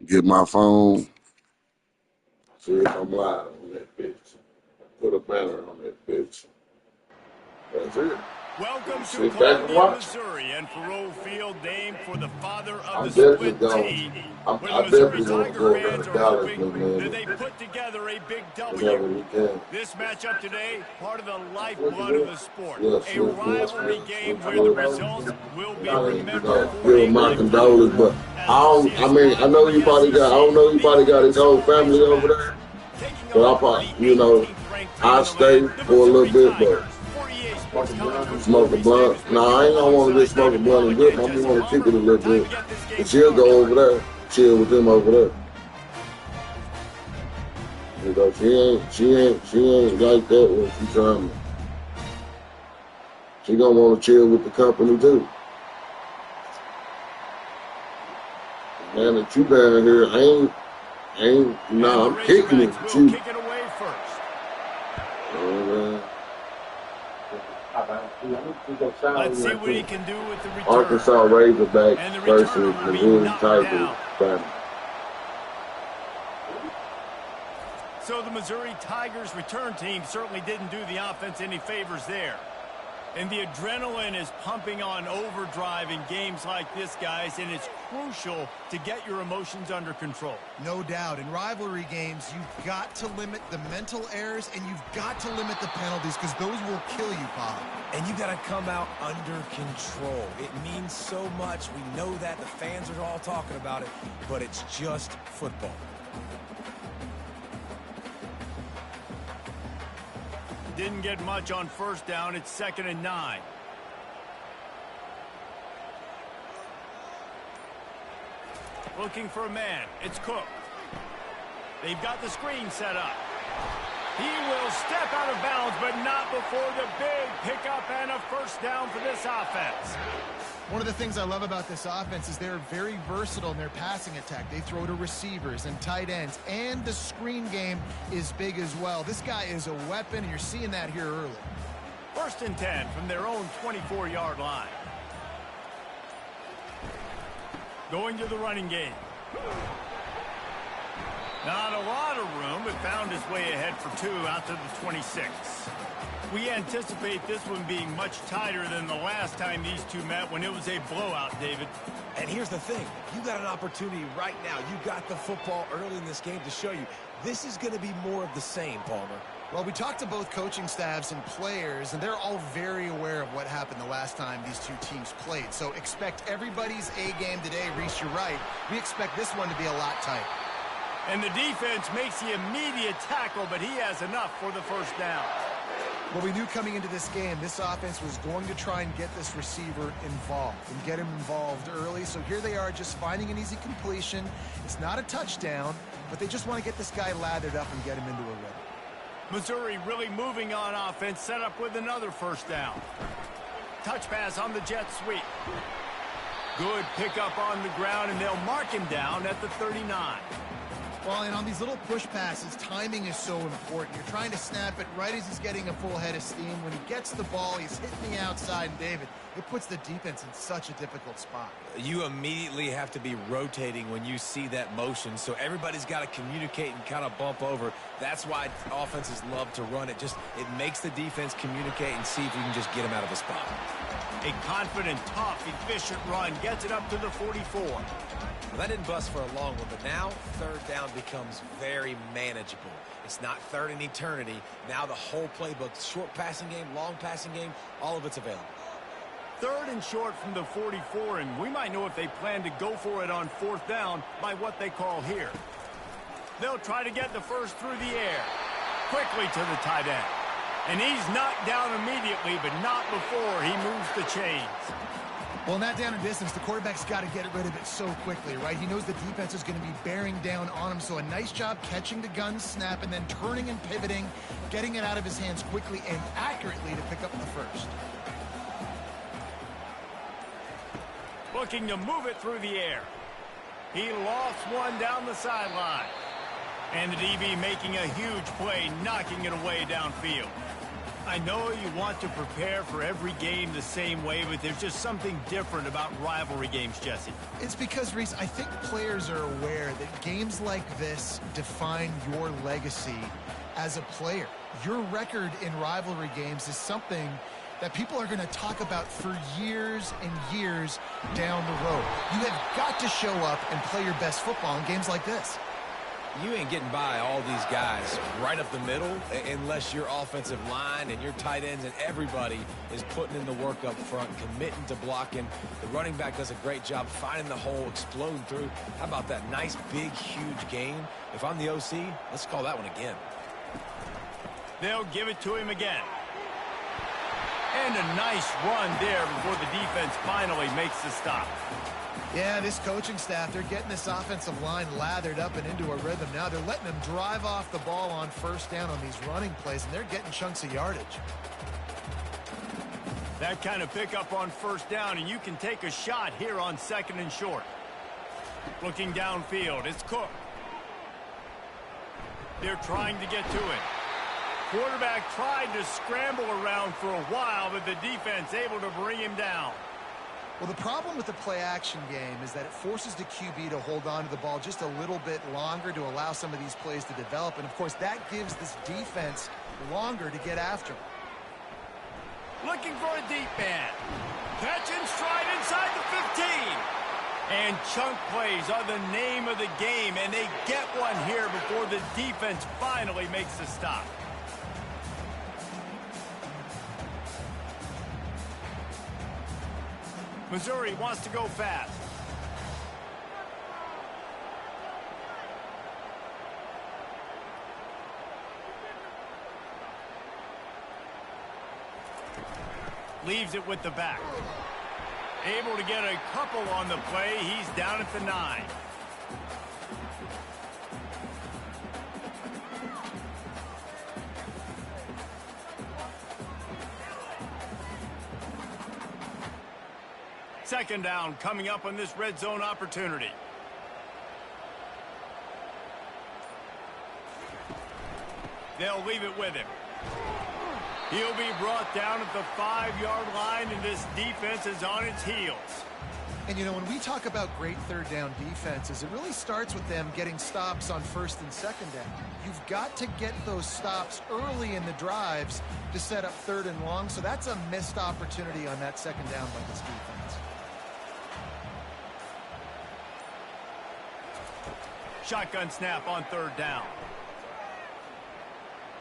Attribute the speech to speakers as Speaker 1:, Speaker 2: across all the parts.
Speaker 1: Get my phone. See if I'm live on that bitch. Put a banner on that bitch. That's it.
Speaker 2: Welcome to
Speaker 1: Sit back and
Speaker 2: Columbia,
Speaker 1: watch.
Speaker 2: Missouri, and Faroe Field named for the father of
Speaker 1: I'm
Speaker 2: the
Speaker 1: definitely
Speaker 2: split
Speaker 1: going.
Speaker 2: T, where the
Speaker 1: I
Speaker 2: Missouri
Speaker 1: definitely want to
Speaker 2: Tiger
Speaker 1: go over
Speaker 2: fans
Speaker 1: to
Speaker 2: are
Speaker 1: Dallas
Speaker 2: hoping
Speaker 1: with
Speaker 2: that
Speaker 1: man.
Speaker 2: they put together a big
Speaker 1: Whenever
Speaker 2: W.
Speaker 1: we can.
Speaker 2: This matchup today, part of the
Speaker 1: What you
Speaker 2: lifeblood of
Speaker 1: do?
Speaker 2: the sport,
Speaker 1: Yeah,
Speaker 2: a rivalry game where the results will be remembered for
Speaker 1: give
Speaker 2: a
Speaker 1: him my
Speaker 2: lifetime.
Speaker 1: condolence, but
Speaker 2: As we'll see a
Speaker 1: I mean, I
Speaker 2: squad
Speaker 1: know
Speaker 2: from
Speaker 1: he
Speaker 2: the
Speaker 1: probably got, I
Speaker 2: SEC,
Speaker 1: don't know, he
Speaker 2: the
Speaker 1: probably got his whole
Speaker 2: Arkansas
Speaker 1: family over
Speaker 2: Razorbacks,
Speaker 1: there,
Speaker 2: taking
Speaker 1: but I
Speaker 2: on
Speaker 1: probably,
Speaker 2: the
Speaker 1: you know,
Speaker 2: 18th ranked team
Speaker 1: I
Speaker 2: in the land,
Speaker 1: stay
Speaker 2: the
Speaker 1: for a little
Speaker 2: Missouri
Speaker 1: bit, but
Speaker 2: Tigers. For EA Sports College
Speaker 1: smoke
Speaker 2: Football,
Speaker 1: a
Speaker 2: Reese Davis
Speaker 1: blunt.
Speaker 2: with
Speaker 1: Nah,
Speaker 2: you
Speaker 1: I ain't gonna want to just
Speaker 2: alongside
Speaker 1: smoke a
Speaker 2: David
Speaker 1: blunt and
Speaker 2: Pollack
Speaker 1: dip.
Speaker 2: and
Speaker 1: I'm
Speaker 2: Jesse
Speaker 1: gonna want to kick
Speaker 2: Palmer.
Speaker 1: it a little
Speaker 2: Time
Speaker 1: bit.
Speaker 2: to get this game
Speaker 1: And she'll
Speaker 2: started.
Speaker 1: go over there, chill with them over there. You know, she ain't like that when she trying to. She gonna want to chill with the company too. Man, that you down here,
Speaker 2: And the
Speaker 1: I'm kicking it
Speaker 2: Razorbacks
Speaker 1: with
Speaker 2: will
Speaker 1: you.
Speaker 2: kick it away first. Let's see what he can do with the return.
Speaker 1: Arkansas Razorbacks
Speaker 2: And the
Speaker 1: versus
Speaker 2: returner will be
Speaker 1: Missouri
Speaker 2: knocked
Speaker 1: Tigers.
Speaker 2: down. So the Missouri Tigers return team certainly didn't do the offense any favors there. And the adrenaline is pumping on overdrive in games like this, guys, and it's crucial to get your emotions under control.
Speaker 3: No doubt. In rivalry games, you've got to limit the mental errors, and you've got to limit the penalties, because those will kill you, Bob.
Speaker 4: And you got to come out under control. It means so much. We know that. The fans are all talking about it, but it's just football.
Speaker 2: Didn't get much on first down. It's 2nd and 9. Looking for a man. It's Cook. They've got the screen set up. He will step out of bounds, but not before the big pickup and a first down for this offense.
Speaker 3: One of the things I love about this offense is they're very versatile in their passing attack. They throw to receivers and tight ends, and the screen game is big as well. This guy is a weapon, and you're seeing that here early.
Speaker 2: 1st and 10 from their own 24-yard line. Going to the running game. Not a lot of room, but found his way ahead for 2 out to the 26. We anticipate this one being much tighter than the last time these two met when it was a blowout, David.
Speaker 4: And here's the thing. You got an opportunity right now. You got the football early in this game to show you. This is going to be more of the same, Palmer.
Speaker 3: Well, we talked to both coaching staffs and players, and they're all very aware of what happened the last time these two teams played. So expect everybody's A game today. Reese, you're right. We expect this one to be a lot tighter.
Speaker 2: And the defense makes the immediate tackle, but he has enough for the first down.
Speaker 3: Well, we knew coming into this game, this offense was going to try and get this receiver involved and get him involved early. So here they are just finding an easy completion. It's not a touchdown, but they just want to get this guy lathered up and get him into a rhythm.
Speaker 2: Missouri really moving on offense, set up with another first down. Touch pass on the jet sweep. Good pickup on the ground, and they'll mark him down at the 39.
Speaker 3: Well, and on these little push passes, timing is so important. You're trying to snap it right as he's getting a full head of steam. When he gets the ball, he's hitting the outside, and David, it puts the defense in such a difficult spot.
Speaker 4: You immediately have to be rotating when you see that motion, so everybody's got to communicate and kind of bump over. That's why offenses love to run it. It makes the defense communicate and see if you can just get him out of a spot.
Speaker 2: A confident, tough, efficient run gets it up to the 44.
Speaker 4: Well, that didn't bust for a long one, but now 3rd down becomes very manageable. It's not 3rd and eternity. Now the whole playbook, short passing game, long passing game, all of it's available.
Speaker 2: 3rd and short from the 44, and we might know if they plan to go for it on 4th down by what they call here. They'll try to get the first through the air. Quickly to the tight end. And he's knocked down immediately, but not before he moves the chains.
Speaker 3: Well, in that down and distance, the quarterback's got to get rid of it so quickly, right? He knows the defense is going to be bearing down on him, so a nice job catching the gun snap and then turning and pivoting, getting it out of his hands quickly and accurately to pick up the first.
Speaker 2: Looking to move it through the air. He lofts one down the sideline. And the DB making a huge play, knocking it away downfield. I know you want to prepare for every game the same way, but there's just something different about rivalry games, Jesse.
Speaker 3: It's because, Reese, I think players are aware that games like this define your legacy as a player. Your record in rivalry games is something that people are going to talk about for years and years down the road. You have got to show up and play your best football in games like this.
Speaker 4: You ain't getting by all these guys right up the middle unless your offensive line and your tight ends and everybody is putting in the work up front, committing to blocking. The running back does a great job finding the hole, exploding through. How about that nice, big, huge game? If I'm the OC, let's call that one again.
Speaker 2: They'll give it to him again. And a nice run there before the defense finally makes the stop.
Speaker 3: Yeah, this coaching staff, they're getting this offensive line lathered up and into a rhythm now. They're letting them drive off the ball on first down on these running plays, and they're getting chunks of yardage.
Speaker 2: That kind of pickup on first down, and you can take a shot here on 2nd and short. Looking downfield, it's Cook. They're trying to get to it. Quarterback tried to scramble around for a while, but the defense able to bring him down.
Speaker 3: Well, the problem with the play-action game is that it forces the QB to hold on to the ball just a little bit longer to allow some of these plays to develop. And, of course, that gives this defense longer to get after him.
Speaker 2: Looking for a deep man. Catch and stride inside the 15. And chunk plays are the name of the game, and they get one here before the defense finally makes the stop. Missouri wants to go fast. Leaves it with the back. Able to get a couple on the play. He's down at the 9. Second down coming up on this red zone opportunity. They'll leave it with him. He'll be brought down at the 5-yard line, and this defense is on its heels.
Speaker 3: And, you know, when we talk about great third down defenses, it really starts with them getting stops on first and second down. You've got to get those stops early in the drives to set up third and long, so that's a missed opportunity on that second down by this defense.
Speaker 2: Shotgun snap on third down.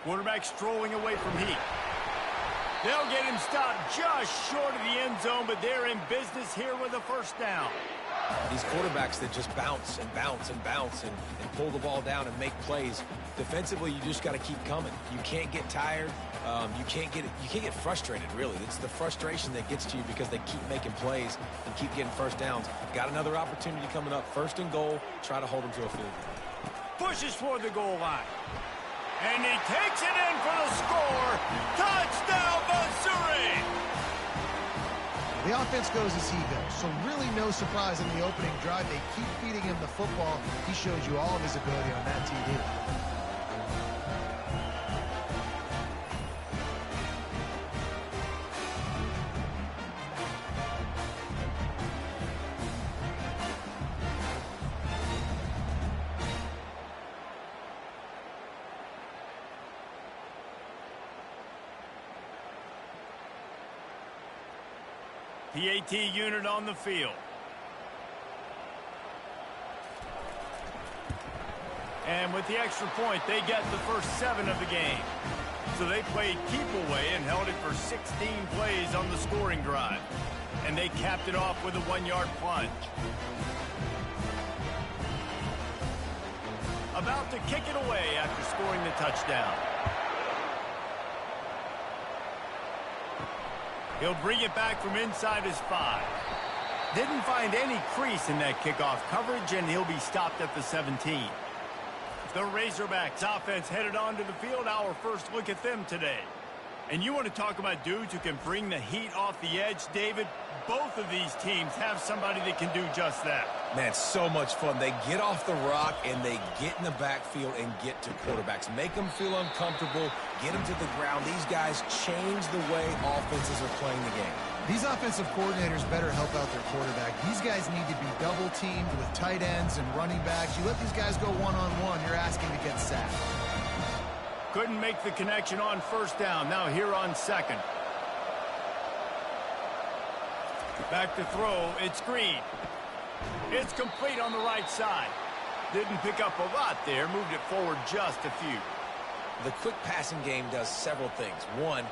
Speaker 2: Quarterback strolling away from heat. They'll get him stopped just short of the end zone, but they're in business here with a first down.
Speaker 4: These quarterbacks that just bounce and bounce and bounce and pull the ball down and make plays. Defensively, you just got to keep coming. You can't get tired. You can't get frustrated, really. It's the frustration that gets to you because they keep making plays and keep getting first downs. Got another opportunity coming up. First and goal. Try to hold them to a field goal.
Speaker 2: Pushes for the goal line. And he takes it in for the score. Touchdown, Missouri!
Speaker 3: The offense goes as he goes, so really no surprise in the opening drive. They keep feeding him the football. He shows you all of his ability on that TD.
Speaker 2: PAT unit on the field. And with the extra point, they get the first 7 of the game. So they played keep away and held it for 16 plays on the scoring drive. And they capped it off with a 1-yard plunge. About to kick it away after scoring the touchdown. He'll bring it back from inside his 5. Didn't find any crease in that kickoff coverage, and he'll be stopped at the 17. The Razorbacks offense headed onto the field. Our first look at them today. And you want to talk about dudes who can bring the heat off the edge, David? Both of these teams have somebody that can do just that.
Speaker 4: Man, so much fun. They get off the rock and they get in the backfield and get to quarterbacks. Make them feel uncomfortable, get them to the ground. These guys change the way offenses are playing the game.
Speaker 3: These offensive coordinators better help out their quarterback. These guys need to be double-teamed with tight ends and running backs. You let these guys go one-on-one, you're asking to get sacked.
Speaker 2: Couldn't make the connection on first down. Now here on second. Back to throw. It's Green. It's complete on the right side. Didn't pick up a lot there. Moved it forward just a few.
Speaker 4: The quick passing game does several things. One,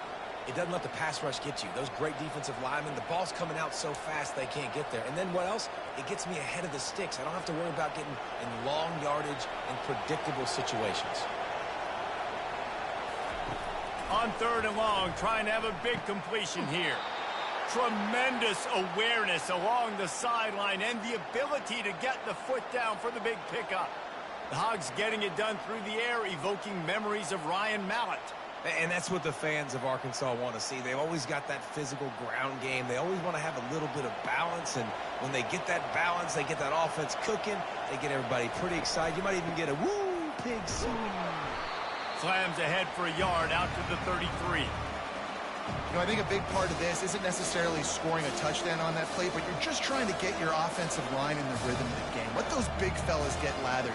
Speaker 4: it doesn't let the pass rush get you. Those great defensive linemen, the ball's coming out so fast they can't get there. And then what else? It gets me ahead of the sticks. I don't have to worry about getting in long yardage and predictable situations.
Speaker 2: On third and long, trying to have a big completion here. Tremendous awareness along the sideline and the ability to get the foot down for the big pickup. The Hogs getting it done through the air, evoking memories of Ryan Mallett.
Speaker 4: And that's what the fans of Arkansas want to see. They've always got that physical ground game. They always want to have a little bit of balance. And when they get that balance, they get that offense cooking. They get everybody pretty excited. You might even get a woo, pig swing.
Speaker 2: Slams ahead for a yard out to the 33.
Speaker 3: You know, I think a big part of this isn't necessarily scoring a touchdown on that play, but you're just trying to get your offensive line in the rhythm of the game. Let those big fellas get lathered.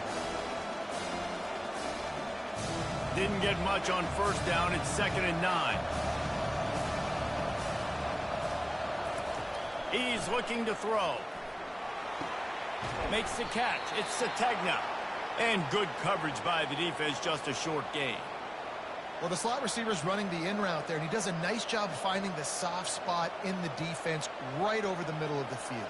Speaker 2: Didn't get much on first down. It's 2nd and 9. He's looking to throw. Makes the catch. It's Sategna. And good coverage by the defense, just a short gain.
Speaker 3: Well, the slot receiver's running the in route there, and he does a nice job finding the soft spot in the defense right over the middle of the field.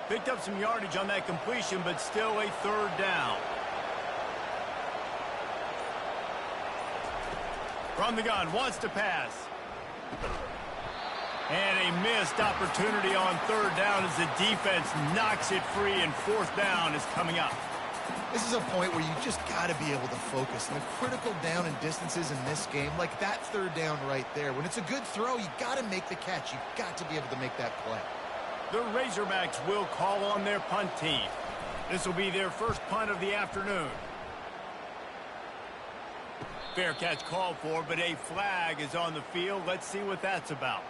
Speaker 2: Picked up some yardage on that completion, but still a third down. From the gun, wants to pass. And a missed opportunity on third down as the defense knocks it free, and fourth down is coming up.
Speaker 3: This is a point where you just got to be able to focus. And the critical down and distances in this game, like that third down right there, when it's a good throw, you got to make the catch. You've got to be able to make that play.
Speaker 2: The Razorbacks will call on their punt team. This will be their first punt of the afternoon. Fair catch called for, but a flag is on the field. Let's see what that's about.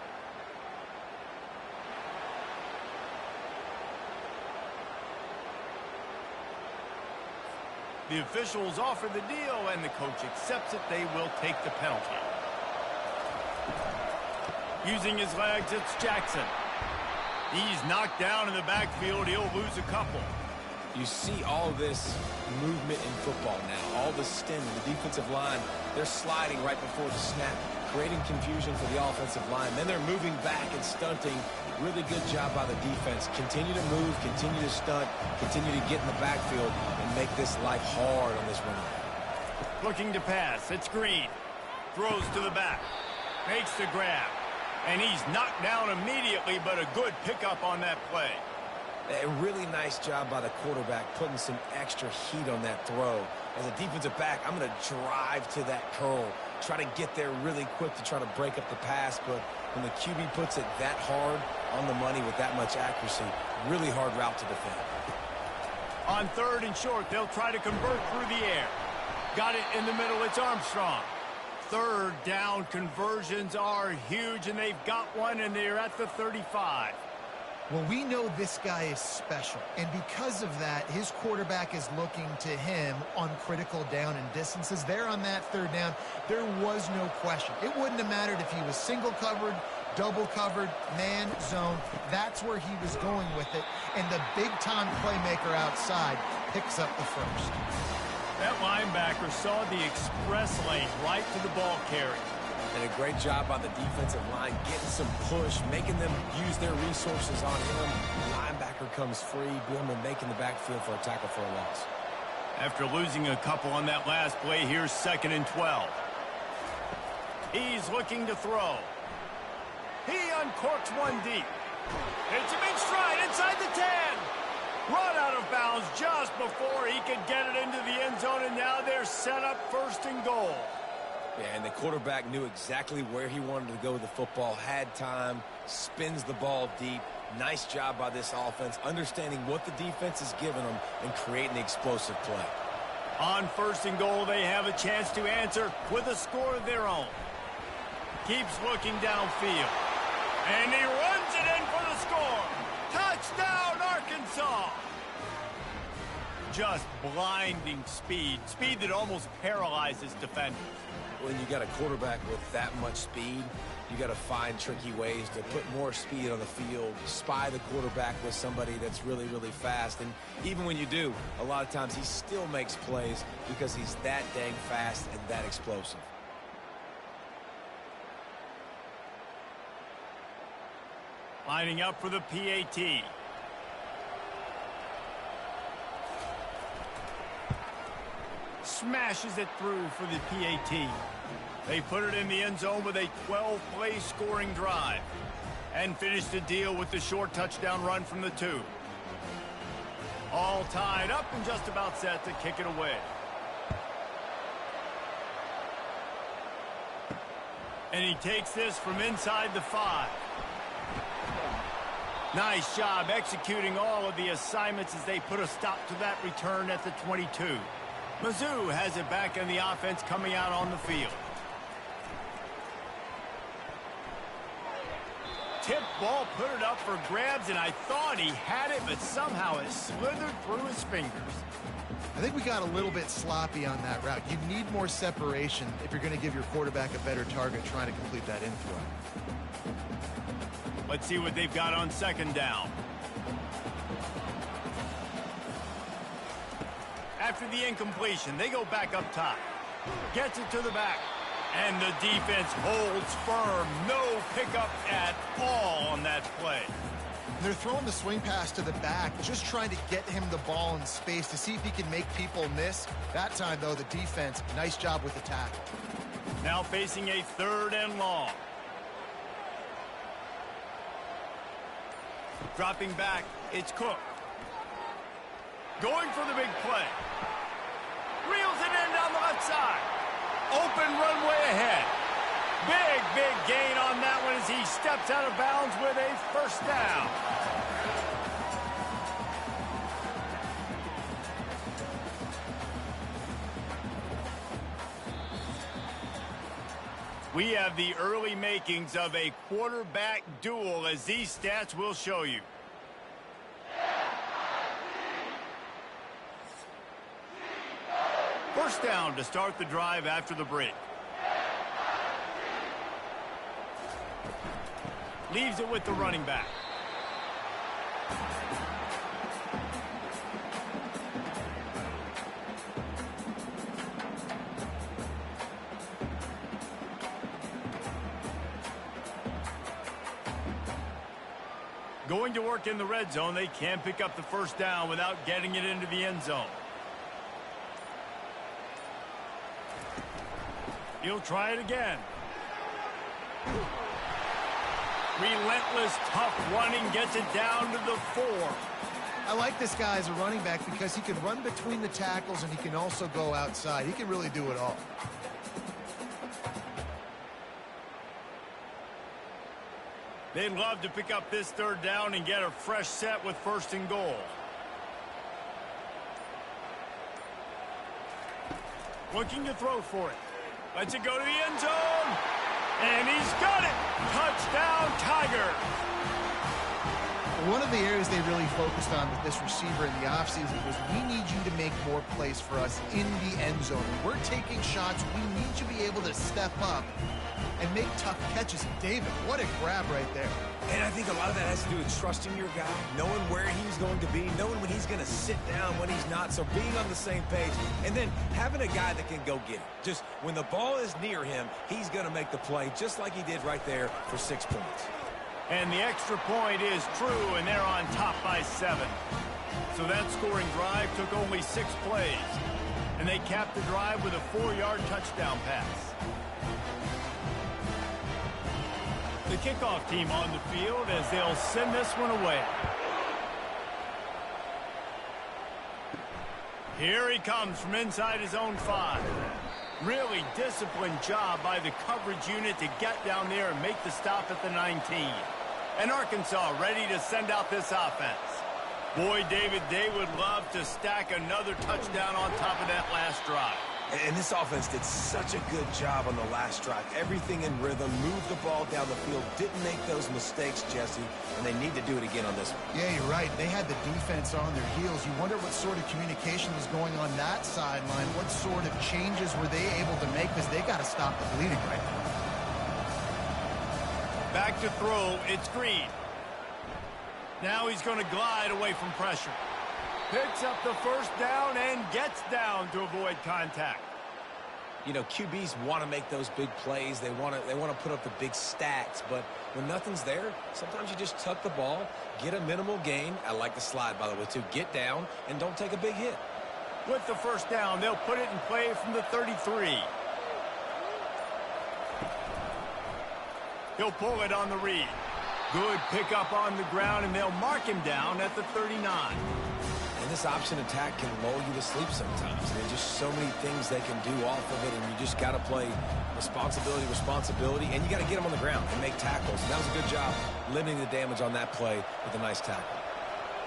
Speaker 2: The officials offer the deal, and the coach accepts it. They will take the penalty. Using his legs, it's Jackson. He's knocked down in the backfield. He'll lose a couple.
Speaker 4: You see all this movement in football now. All the stemming, the defensive line, they're sliding right before the snap, creating confusion for the offensive line. Then they're moving back and stunting. Really good job by the defense. Continue to move, continue to stunt, continue to get in the backfield and make this life hard on this runner.
Speaker 2: Looking to pass. It's Green. Throws to the back. Makes the grab. And he's knocked down immediately, but a good pickup on that play.
Speaker 4: A really nice job by the quarterback putting some extra heat on that throw. As a defensive back, I'm going to drive to that curl, try to get there really quick to try to break up the pass, but when the QB puts it that hard on the money with that much accuracy, really hard route to defend.
Speaker 2: On third and short, they'll try to convert through the air. Got it in the middle, it's Armstrong. Third down conversions are huge, and they've got one, and they're at the 35.
Speaker 3: Well, we know this guy is special, and because of that, his quarterback is looking to him on critical down and distances. There on that third down, there was no question. It wouldn't have mattered if he was single covered, double covered, man, zone. That's where he was going with it, and the big-time playmaker outside picks up the first.
Speaker 2: That linebacker saw the express lane right to the ball carrier.
Speaker 4: And a great job by the defensive line, getting some push, making them use their resources on him. The linebacker comes free, boom, and making the backfield for a tackle for a loss.
Speaker 2: After losing a couple on that last play, here's 2nd and 12. He's looking to throw. He uncorks one deep. It's a big stride inside the 10. Run out of bounds just before he could get it into the end zone, and now they're set up 1st and goal.
Speaker 4: Yeah, and the quarterback knew exactly where he wanted to go with the football, had time, spins the ball deep, Nice job by this offense, understanding what the defense is giving them and creating the explosive play.
Speaker 2: On 1st and goal, they have a chance to answer with a score of their own. Keeps looking downfield. And he runs it in for the score. Touchdown, Arkansas! Just blinding speed. Speed that almost paralyzes defenders.
Speaker 4: When you got a quarterback with that much speed, you got to find tricky ways to put more speed on the field, spy the quarterback with somebody that's really, really fast. And even when you do, a lot of times he still makes plays because he's that dang fast and that explosive.
Speaker 2: Lining up for the PAT. Smashes it through for the PAT. They put it in the end zone with a 12-play scoring drive and finished the deal with the short touchdown run from the 2. All tied up and just about set to kick it away. And he takes this from inside the 5. Nice job executing all of the assignments as they put a stop to that return at the 22. Mizzou has it back in the offense coming out on the field. Tip ball, put it up for grabs, and I thought he had it, but somehow it slithered through his fingers.
Speaker 3: I think we got a little bit sloppy on that route. You need more separation if you're going to give your quarterback a better target trying to complete that in throw.
Speaker 2: Let's see what they've got on 2nd down. After the incompletion, they go back up top. Gets it to the back. And the defense holds firm. No pickup at all on that play.
Speaker 3: They're throwing the swing pass to the back, just trying to get him the ball in space to see if he can make people miss. That time, though, the defense, nice job with the tackle.
Speaker 2: Now facing a 3rd and long. Dropping back, it's Cook. Going for the big play. Reels it in down the left side. Open runway ahead. Big gain on that one as he steps out of bounds with a 1st down. We have the early makings of a quarterback duel, as these stats will show you. First down to start the drive after the break. Leaves it with the running back. Going to work in the red zone, they can pick up the 1st down without getting it into the end zone. He'll try it again. Relentless, tough running, gets it down to the 4.
Speaker 3: I like this guy as a running back because he can run between the tackles and he can also go outside. He can really do it all.
Speaker 2: They'd love to pick up this 3rd down and get a fresh set with 1st and goal. Looking to throw for it. Lets it go to the end zone. And he's got it. Touchdown, Tiger.
Speaker 3: One of the areas they really focused on with this receiver in the offseason was we need you to make more plays for us in the end zone. When we're taking shots, we need you to be able to step up and make tough catches. And David, what a grab right there.
Speaker 4: And I think a lot of that has to do with trusting your guy, knowing where he's going to be, knowing when he's going to sit down, when he's not, so being on the same page, and then having a guy that can go get it. Just when the ball is near him, he's going to make the play just like he did right there for 6 points.
Speaker 2: And the extra point is true, and they're on top by 7. So that scoring drive took only 6 plays, and they capped the drive with a 4-yard touchdown pass. The kickoff team on the field as they'll send this one away. Here he comes from inside his own 5. Really disciplined job by the coverage unit to get down there and make the stop at the 19. And Arkansas ready to send out this offense. Boy, David, they would love to stack another touchdown on top of that last drive.
Speaker 4: And this offense did such a good job on the last drive. Everything in rhythm, moved the ball down the field, didn't make those mistakes, Jesse, and they need to do it again on this one.
Speaker 3: Yeah, you're right. They had the defense on their heels. You wonder what sort of communication was going on that sideline. What sort of changes were they able to make, because they got to stop the bleeding right now.
Speaker 2: Back to throw, it's Green. Now he's going to glide away from pressure. Picks up the first down and gets down to avoid contact.
Speaker 4: You know, QBs want to make those big plays. They want to put up the big stats, but when nothing's there, sometimes you just tuck the ball, get a minimal gain. I like the slide, by the way, too. Get down and don't take a big hit.
Speaker 2: With the first down, they'll put it in play from the 33. He'll pull it on the read. Good pickup on the ground, and they'll mark him down at the 39.
Speaker 4: And this option attack can lull you to sleep sometimes. There's just so many things they can do off of it, and you just got to play responsibility, and you got to get them on the ground and make tackles. And that was a good job limiting the damage on that play with a nice tackle.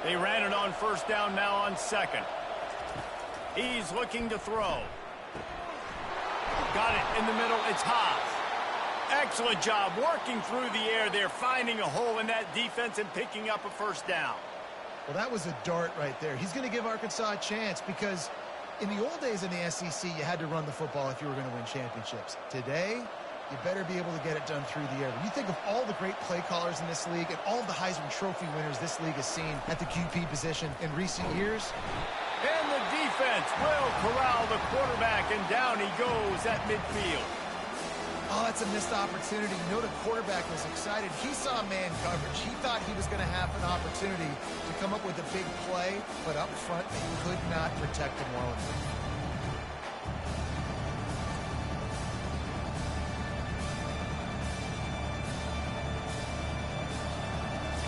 Speaker 2: They ran it on first down, now on second. He's looking to throw. Got it in the middle. It's Haas. Excellent job working through the air there, finding a hole in that defense and picking up a first down.
Speaker 3: Well, that was a dart right there. He's going to give Arkansas a chance, because in the old days in the SEC, you had to run the football if you were going to win championships. Today, you better be able to get it done through the air. When you think of all the great play callers in this league and all of the Heisman Trophy winners this league has seen at the QB position in recent years.
Speaker 2: And the defense will corral the quarterback, and down he goes at midfield.
Speaker 3: Oh, that's a missed opportunity. You know, the quarterback was excited. He saw man coverage. He thought he was going to have an opportunity to come up with a big play, but up front, they could not protect him well enough.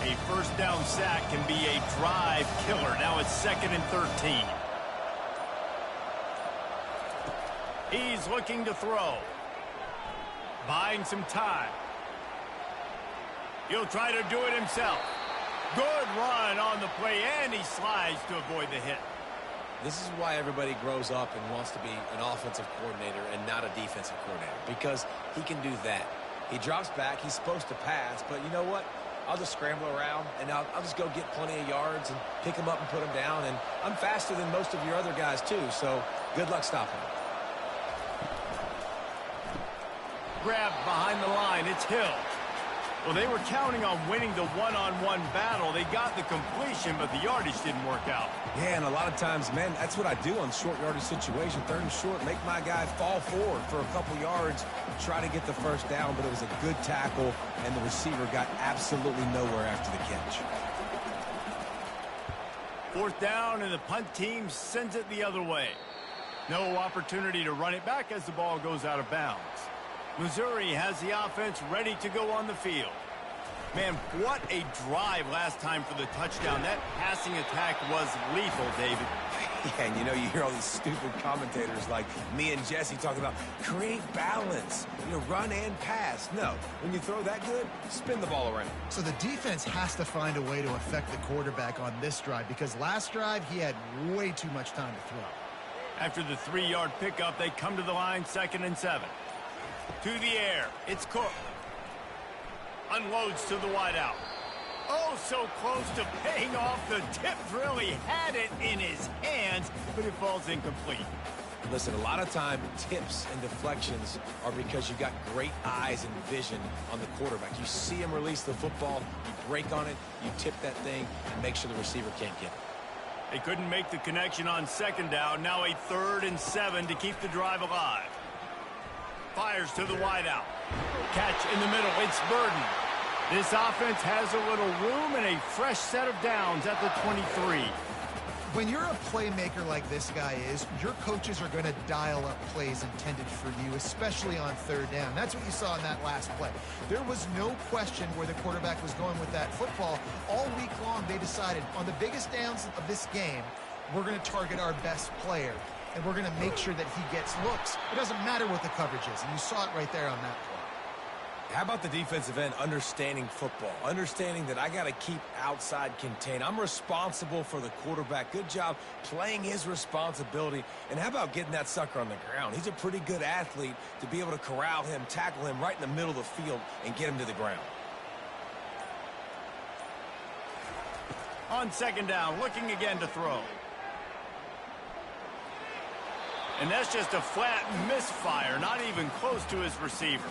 Speaker 2: A first down sack can be a drive killer. Now it's 2nd and 13. He's looking to throw. Buying some time. He'll try to do it himself. Good run on the play, and he slides to avoid the hit.
Speaker 4: This is why everybody grows up and wants to be an offensive coordinator and not a defensive coordinator, because he can do that. He drops back. He's supposed to pass, but you know what? I'll just scramble around, and I'll just go get plenty of yards and pick him up and put him down, and I'm faster than most of your other guys, too, so good luck stopping him.
Speaker 2: Grabbed behind the line. It's Hill. Well, they were counting on winning the one-on-one battle. They got the completion, but the yardage didn't work out.
Speaker 4: Yeah, and a lot of times, man, that's what I do on short yardage situation. 3rd and short, make my guy fall forward for a couple yards, try to get the first down, but it was a good tackle, and the receiver got absolutely nowhere after the catch.
Speaker 2: 4th down, and the punt team sends it the other way. No opportunity to run it back as the ball goes out of bounds. Missouri has the offense ready to go on the field. Man, what a drive last time for the touchdown. That passing attack was lethal, David.
Speaker 4: Yeah, and you know, you hear all these stupid commentators like me and Jesse talking about create balance, you know, run and pass. No, when you throw that good, spin the ball around.
Speaker 3: So the defense has to find a way to affect the quarterback on this drive, because last drive he had way too much time to throw.
Speaker 2: After the 3-yard pickup, they come to the line, 2nd and 7. To the air, it's Cook. Unloads to the wideout. Oh, so close to paying off the tip drill. He had it in his hands, but it falls incomplete.
Speaker 4: Listen, a lot of time, tips and deflections are because you got great eyes and vision on the quarterback. You see him release the football, you break on it, you tip that thing, and make sure the receiver can't get it.
Speaker 2: They couldn't make the connection on 2nd down. Now a 3rd and 7 to keep the drive alive. Fires to the wideout. Catch in the middle. It's Burden. This offense has a little room and a fresh set of downs at the 23.
Speaker 3: When you're a playmaker like this guy is, your coaches are going to dial up plays intended for you, especially on 3rd down. That's what you saw in that last play. There was no question where the quarterback was going with that football. All week long, they decided on the biggest downs of this game, we're going to target our best player, and we're going to make sure that he gets looks. It doesn't matter what the coverage is, and you saw it right there on that play.
Speaker 4: How about the defensive end understanding football, understanding that I got to keep outside contained. I'm responsible for the quarterback. Good job playing his responsibility. And how about getting that sucker on the ground? He's a pretty good athlete to be able to corral him, tackle him right in the middle of the field, and get him to the ground.
Speaker 2: On second down, looking again to throw. And that's just a flat misfire, not even close to his receiver.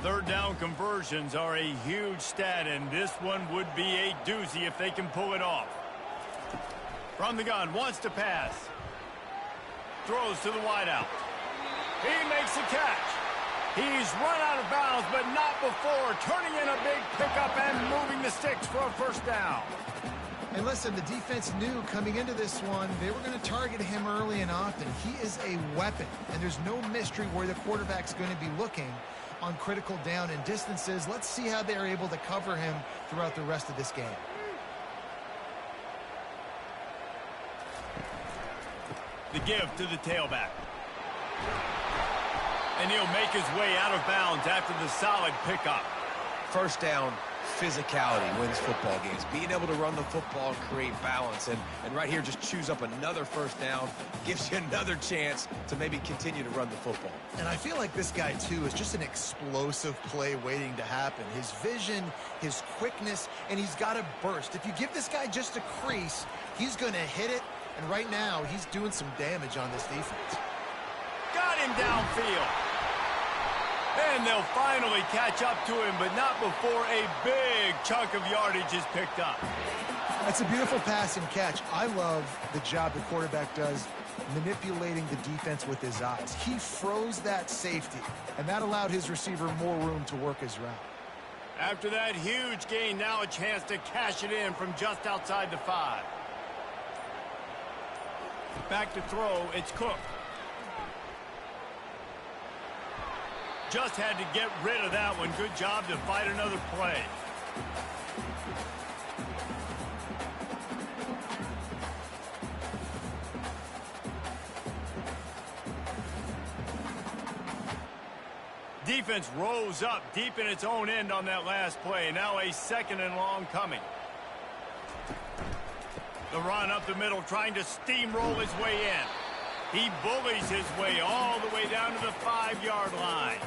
Speaker 2: Third down conversions are a huge stat, and this one would be a doozy if they can pull it off. From the gun, wants to pass. Throws to the wideout. He makes the catch. He's run out of bounds, but not before turning in a big pickup and moving the sticks for a first down.
Speaker 3: And listen, the defense knew coming into this one, they were going to target him early and often. He is a weapon, and there's no mystery where the quarterback's going to be looking on critical down and distances. Let's see how they're able to cover him throughout the rest of this game.
Speaker 2: The give to the tailback. And he'll make his way out of bounds after the solid pickup.
Speaker 4: First down, physicality wins football games. Being able to run the football and create balance. And right here, just choose up another first down. Gives you another chance to maybe continue to run the football.
Speaker 3: And I feel like this guy, too, is just an explosive play waiting to happen. His vision, his quickness, and he's got a burst. If you give this guy just a crease, he's going to hit it. And right now, he's doing some damage on this defense.
Speaker 2: Got him downfield. And they'll finally catch up to him, but not before a big chunk of yardage is picked up.
Speaker 3: That's a beautiful pass and catch. I love the job the quarterback does manipulating the defense with his eyes. He froze that safety, and that allowed his receiver more room to work his route.
Speaker 2: After that huge gain, now a chance to cash it in from just outside the 5. Back to throw, it's Cook. Just had to get rid of that one. Good job to fight another play. Defense rose up deep in its own end on that last play. Now a second and long coming. The run up the middle, trying to steamroll his way in. He bullies his way all the way down to the 5-yard line.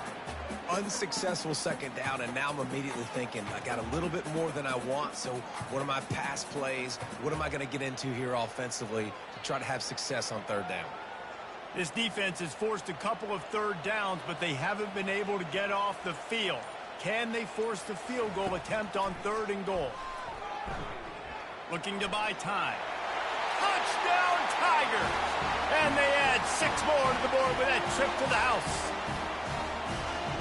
Speaker 4: Unsuccessful second down, and now I'm immediately thinking, I got a little bit more than I want, so what are my pass plays? What am I going to get into here offensively to try to have success on third down?
Speaker 2: This defense has forced a couple of third downs, but they haven't been able to get off the field. Can they force the field goal attempt on 3rd and goal? Looking to buy time. Touchdown, Tigers! And they add 6 more to the board with that trip to the house.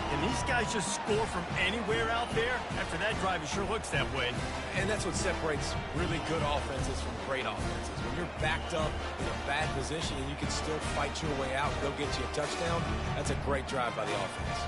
Speaker 2: Can these guys just score from anywhere out there? After that drive, it sure looks that way.
Speaker 4: And that's what separates really good offenses from great offenses. When you're backed up in a bad position and you can still fight your way out and go get you a touchdown, that's a great drive by the offense.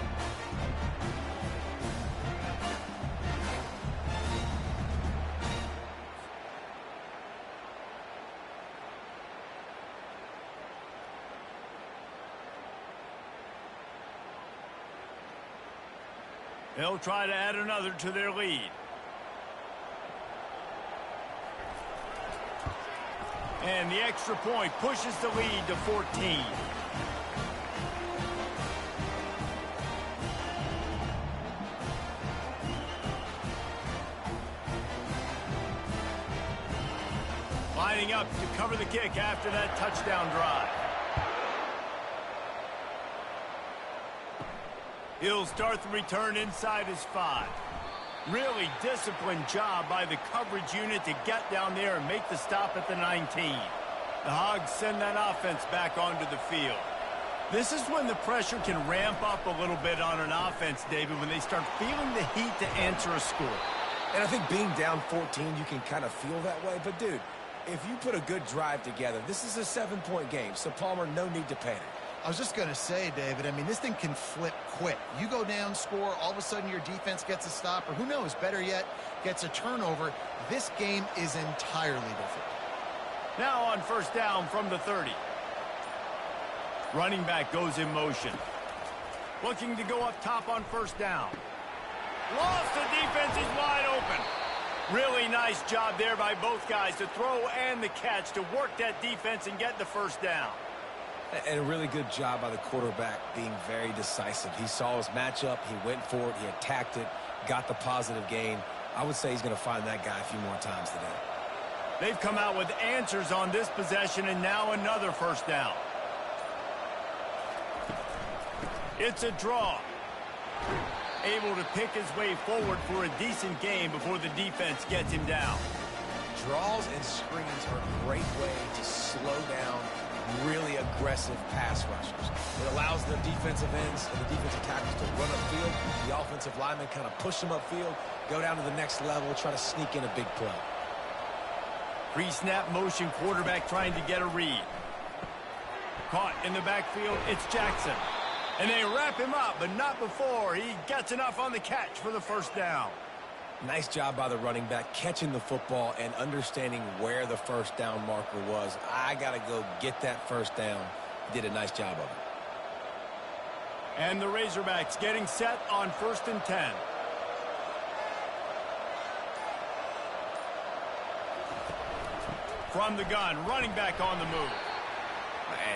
Speaker 2: They'll try to add another to their lead. And the extra point pushes the lead to 14. Lining up to cover the kick after that touchdown drive. He'll start the return inside his 5. Really disciplined job by the coverage unit to get down there and make the stop at the 19. The Hogs send that offense back onto the field. This is when the pressure can ramp up a little bit on an offense, David, when they start feeling the heat to answer a score.
Speaker 4: And I think being down 14, you can kind of feel that way. But, dude, if you put a good drive together, this is a 7-point game, so, Palmer, no need to panic.
Speaker 3: I was just going to say, David, I mean, this thing can flip quick. You go down, score, all of a sudden your defense gets a stop, or who knows, better yet, gets a turnover. This game is entirely different.
Speaker 2: Now on first down from the 30. Running back goes in motion. Looking to go up top on first down. Lost, the defense is wide open. Really nice job there by both guys to throw and the catch to work that defense and get the first down.
Speaker 4: And a really good job by the quarterback being very decisive. He saw his matchup, he went for it, he attacked it, got the positive gain. I would say he's going to find that guy a few more times today.
Speaker 2: They've come out with answers on this possession, and now another first down. It's a draw. Able to pick his way forward for a decent game before the defense gets him down.
Speaker 4: Draws and screens are a great way to slow down really aggressive pass rushers. It allows the defensive ends and the defensive tackles to run upfield. The offensive linemen kind of push them upfield, go down to the next level, try to sneak in a big play.
Speaker 2: Pre-snap motion quarterback trying to get a read. Caught in the backfield, it's Jackson. And they wrap him up, but not before he gets enough on the catch for the first down.
Speaker 4: Nice job by the running back catching the football and understanding where the first down marker was. I got to go get that first down. He did a nice job of it.
Speaker 2: And the Razorbacks getting set on 1st and 10. From the gun, running back on the move.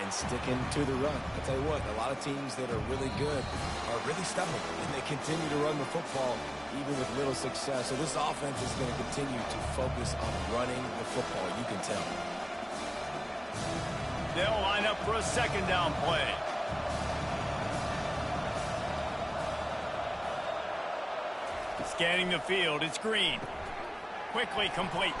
Speaker 4: And sticking to the run. I'll tell you what, a lot of teams that are really good are really stubborn, and they continue to run the football even with little success. So this offense is going to continue to focus on running the football, you can tell.
Speaker 2: They'll line up for a second down play. Scanning the field, it's Green. Quickly complete.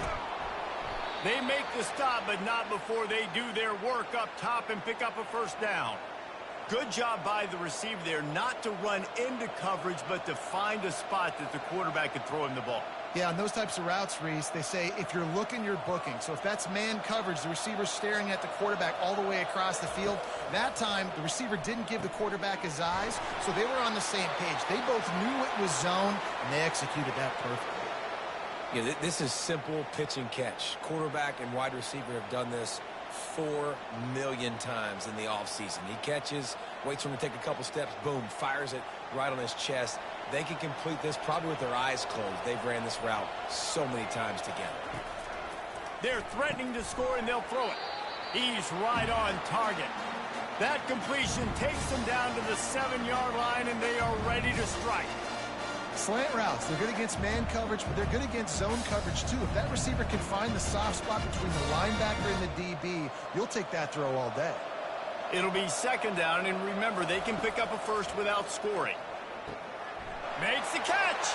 Speaker 2: They make the stop, but not before they do their work up top and pick up a first down. Good job by the receiver there not to run into coverage, but to find a spot that the quarterback could throw him the ball.
Speaker 3: Yeah, on those types of routes, Reese, they say if you're looking, you're booking. So if that's man coverage, the receiver's staring at the quarterback all the way across the field. That time, the receiver didn't give the quarterback his eyes, so they were on the same page. They both knew it was zone, and they executed that perfectly.
Speaker 4: Yeah, this is simple pitch and catch. Quarterback and wide receiver have done this 4 million times in the offseason. He catches, waits for him to take a couple steps, boom, fires it right on his chest. They can complete this probably with their eyes closed. They've ran this route so many times together.
Speaker 2: They're threatening to score, and they'll throw it. He's right on target. That completion takes them down to the 7-yard line, and they are ready to strike.
Speaker 3: Slant routes, they're good against man coverage, but they're good against zone coverage too. If that receiver can find the soft spot between the linebacker and the DB, you'll take that throw all day.
Speaker 2: It'll be second down, and remember, they can pick up a first without scoring. Makes the catch.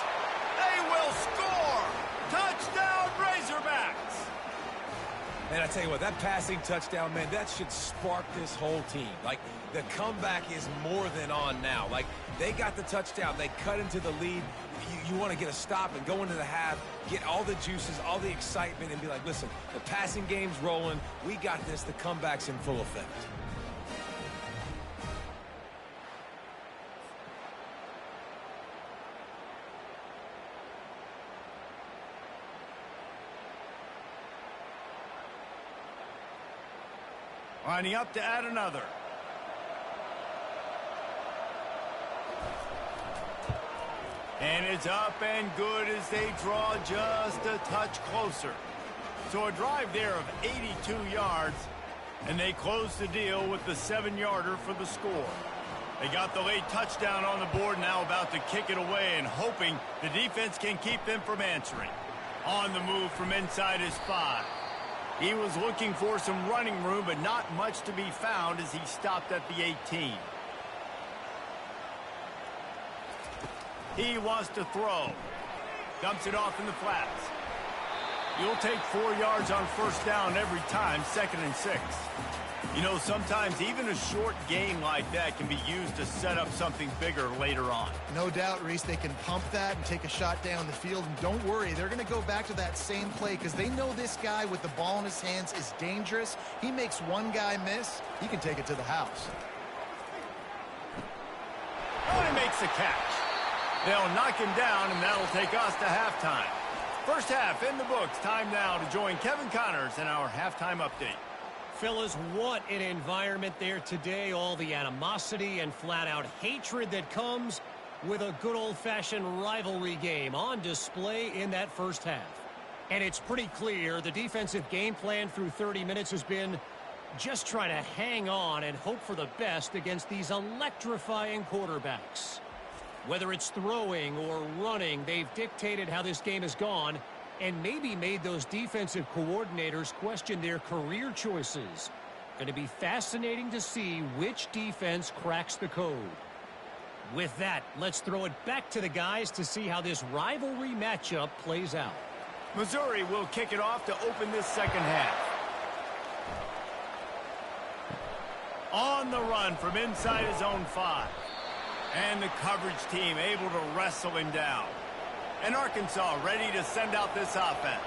Speaker 2: They will score. Touchdown, Razorbacks.
Speaker 4: And I tell you what, that passing touchdown, man, that should spark this whole team. Like, the comeback is more than on now. Like, they got the touchdown. They cut into the lead. You want to get a stop and go into the half, get all the juices, all the excitement, and be like, listen, the passing game's rolling. We got this. The comeback's in full effect.
Speaker 2: Lining up to add another. And it's up and good as they draw just a touch closer. So a drive there of 82 yards, and they close the deal with the 7-yarder for the score. They got the late touchdown on the board, now about to kick it away and hoping the defense can keep them from answering. On the move from inside his 5. He was looking for some running room, but not much to be found as he stopped at the 18. He wants to throw. Dumps it off in the flats. You'll take 4 yards on first down every time, 2nd and 6. You know, sometimes even a short game like that can be used to set up something bigger later on.
Speaker 3: No doubt, Reese, they can pump that and take a shot down the field. And don't worry, they're going to go back to that same play because they know this guy with the ball in his hands is dangerous. He makes one guy miss, he can take it to the house.
Speaker 2: makes the catch. They'll knock him down, and that'll take us to halftime. First half in the books. Time now to join Kevin Connors in our halftime update.
Speaker 5: Fellas, what an environment there today. All the animosity and flat-out hatred that comes with a good old-fashioned rivalry game on display in that first half. And it's pretty clear the defensive game plan through 30 minutes has been just try to hang on and hope for the best against these electrifying quarterbacks. Whether it's throwing or running, they've dictated how this game has gone and maybe made those defensive coordinators question their career choices. Going to be fascinating to see which defense cracks the code. With that, let's throw it back to the guys to see how this rivalry matchup plays out.
Speaker 2: Missouri will kick it off to open this second half. On the run from inside his own 5. And the coverage team able to wrestle him down. And Arkansas ready to send out this offense.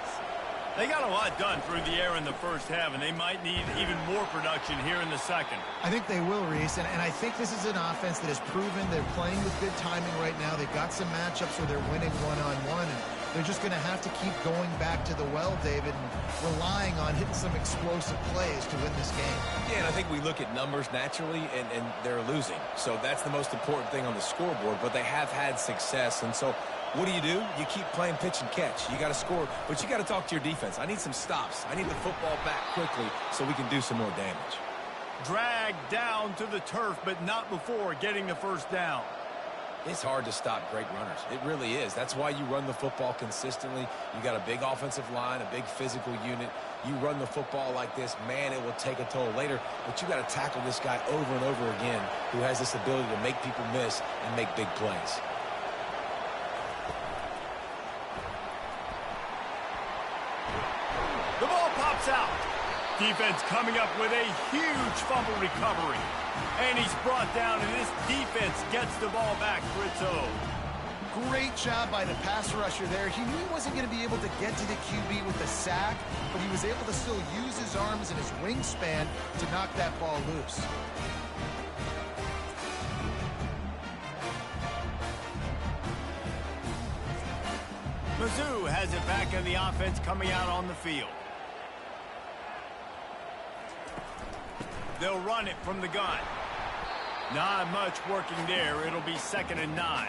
Speaker 2: They got a lot done through the air in the first half, and they might need even more production here in the second.
Speaker 3: I think they will, Reese, and I think this is an offense that has proven they're playing with good timing right now. They've got some matchups where they're winning one-on-one, and they're just going to have to keep going back to the well, David, and relying on hitting some explosive plays to win this game.
Speaker 4: Yeah, and I think we look at numbers naturally, and they're losing. So that's the most important thing on the scoreboard, but they have had success, and so what do? You keep playing pitch and catch. You got to score, but you got to talk to your defense. I need some stops. I need the football back quickly so we can do some more damage.
Speaker 2: Dragged down to the turf, but not before getting the first down.
Speaker 4: It's hard to stop great runners. It really is. That's why you run the football consistently. You got a big offensive line, a big physical unit. You run the football like this, man, it will take a toll later. But you got to tackle this guy over and over again who has this ability to make people miss and make big plays.
Speaker 2: The ball pops out. Defense coming up with a huge fumble recovery. And he's brought down, and this defense gets the ball back for its own.
Speaker 3: Great job by the pass rusher there. He knew he wasn't going to be able to get to the QB with the sack, but he was able to still use his arms and his wingspan to knock that ball loose.
Speaker 2: Mizzou has it back in the offense coming out on the field. They'll run it from the gun. Not much working there. It'll be 2nd and 9.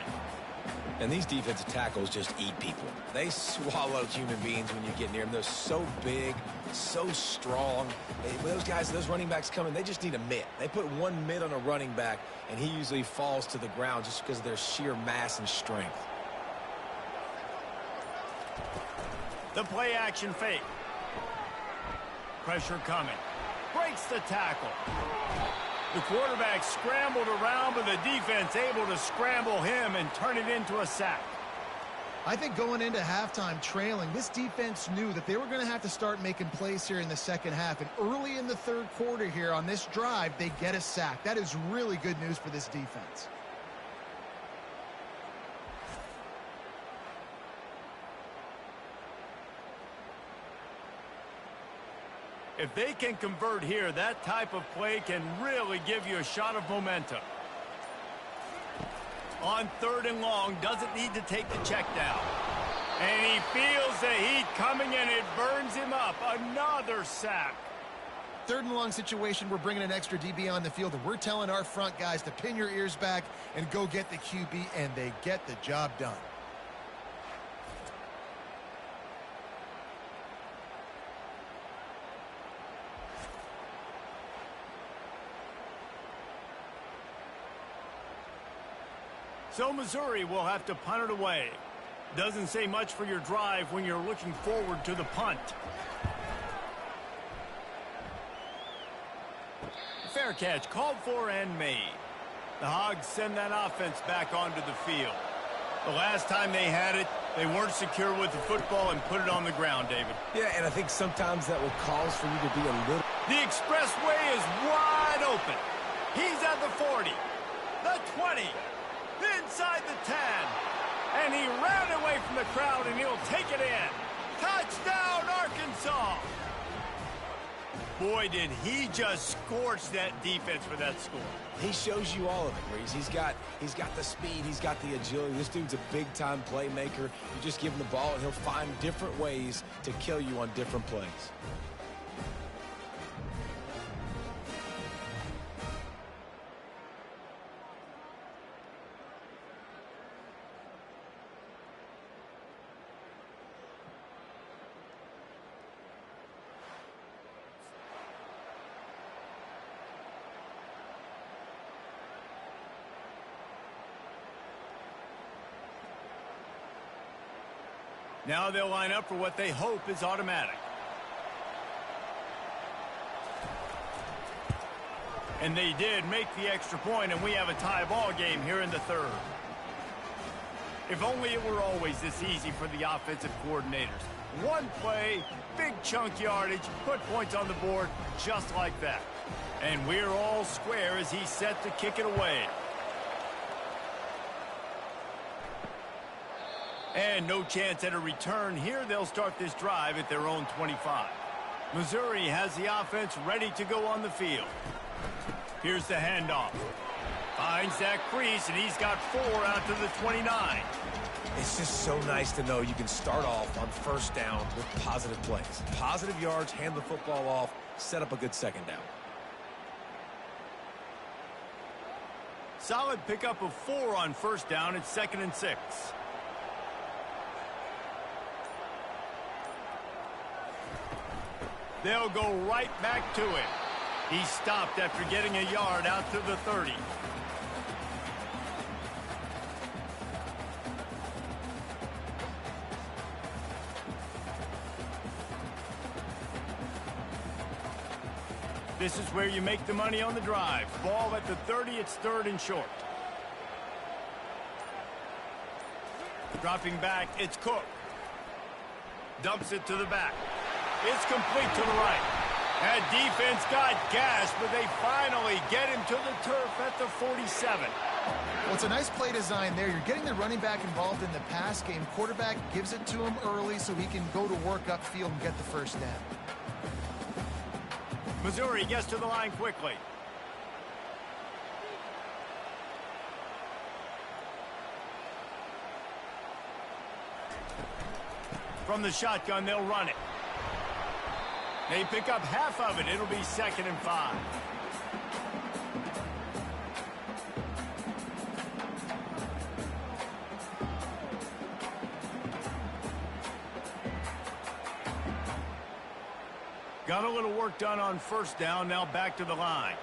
Speaker 4: And these defensive tackles just eat people. They swallow human beings when you get near them. They're so big, so strong. Those guys, those running backs coming, they just need a mitt. They put one mitt on a running back, and he usually falls to the ground just because of their sheer mass and strength.
Speaker 2: The play action fake. Pressure coming. Breaks the tackle. The quarterback scrambled around, but the defense able to scramble him and turn it into a sack.
Speaker 3: I think going into halftime trailing, this defense knew that they were going to have to start making plays here in the second half. And early in the third quarter here on this drive, they get a sack. That is really good news for this defense.
Speaker 2: If they can convert here, that type of play can really give you a shot of momentum. On 3rd and long, doesn't need to take the check down. And he feels the heat coming, and it burns him up. Another sack.
Speaker 3: 3rd and long situation, we're bringing an extra DB on the field, and we're telling our front guys to pin your ears back and go get the QB, and they get the job done.
Speaker 2: So Missouri will have to punt it away. Doesn't say much for your drive when you're looking forward to the punt. Fair catch called for and made. The Hogs send that offense back onto the field. The last time they had it, they weren't secure with the football and put it on the ground, David.
Speaker 4: Yeah, and I think sometimes that will cause for you to be a little...
Speaker 2: The expressway is wide open. He's at the 40, the 20, inside the 10. And he ran away from the crowd, and he'll take it in. Touchdown, Arkansas! Boy, did he just scorch that defense for that score.
Speaker 4: He shows you all of it, Reese. He's got the speed, he's got the agility. This dude's a big-time playmaker. You just give him the ball, and he'll find different ways to kill you on different plays.
Speaker 2: Now they'll line up for what they hope is automatic. And they did make the extra point, and we have a tie ball game here in the third. If only it were always this easy for the offensive coordinators. One play, big chunk yardage, put points on the board just like that. And we're all square as he's set to kick it away. And no chance at a return here. They'll start this drive at their own 25. Missouri has the offense ready to go on the field. Here's the handoff. Finds that crease, and he's got 4 out to the 29.
Speaker 4: It's just so nice to know you can start off on first down with positive plays. Positive yards, hand the football off, set up a good second down.
Speaker 2: Solid pickup of 4 on first down. It's 2nd and 6. They'll go right back to it. He stopped after getting a yard out to the 30. This is where you make the money on the drive. Ball at the 30, it's 3rd and short. Dropping back, it's Cook. Dumps it to the back. It's complete to the right. That defense got gas, but they finally get him to the turf at the 47.
Speaker 3: Well, it's a nice play design there. You're getting the running back involved in the pass game. Quarterback gives it to him early so he can go to work upfield and get the first down.
Speaker 2: Missouri gets to the line quickly. From the shotgun, they'll run it. They pick up half of it. It'll be 2nd and 5. Got a little work done on first down. Now back to the line.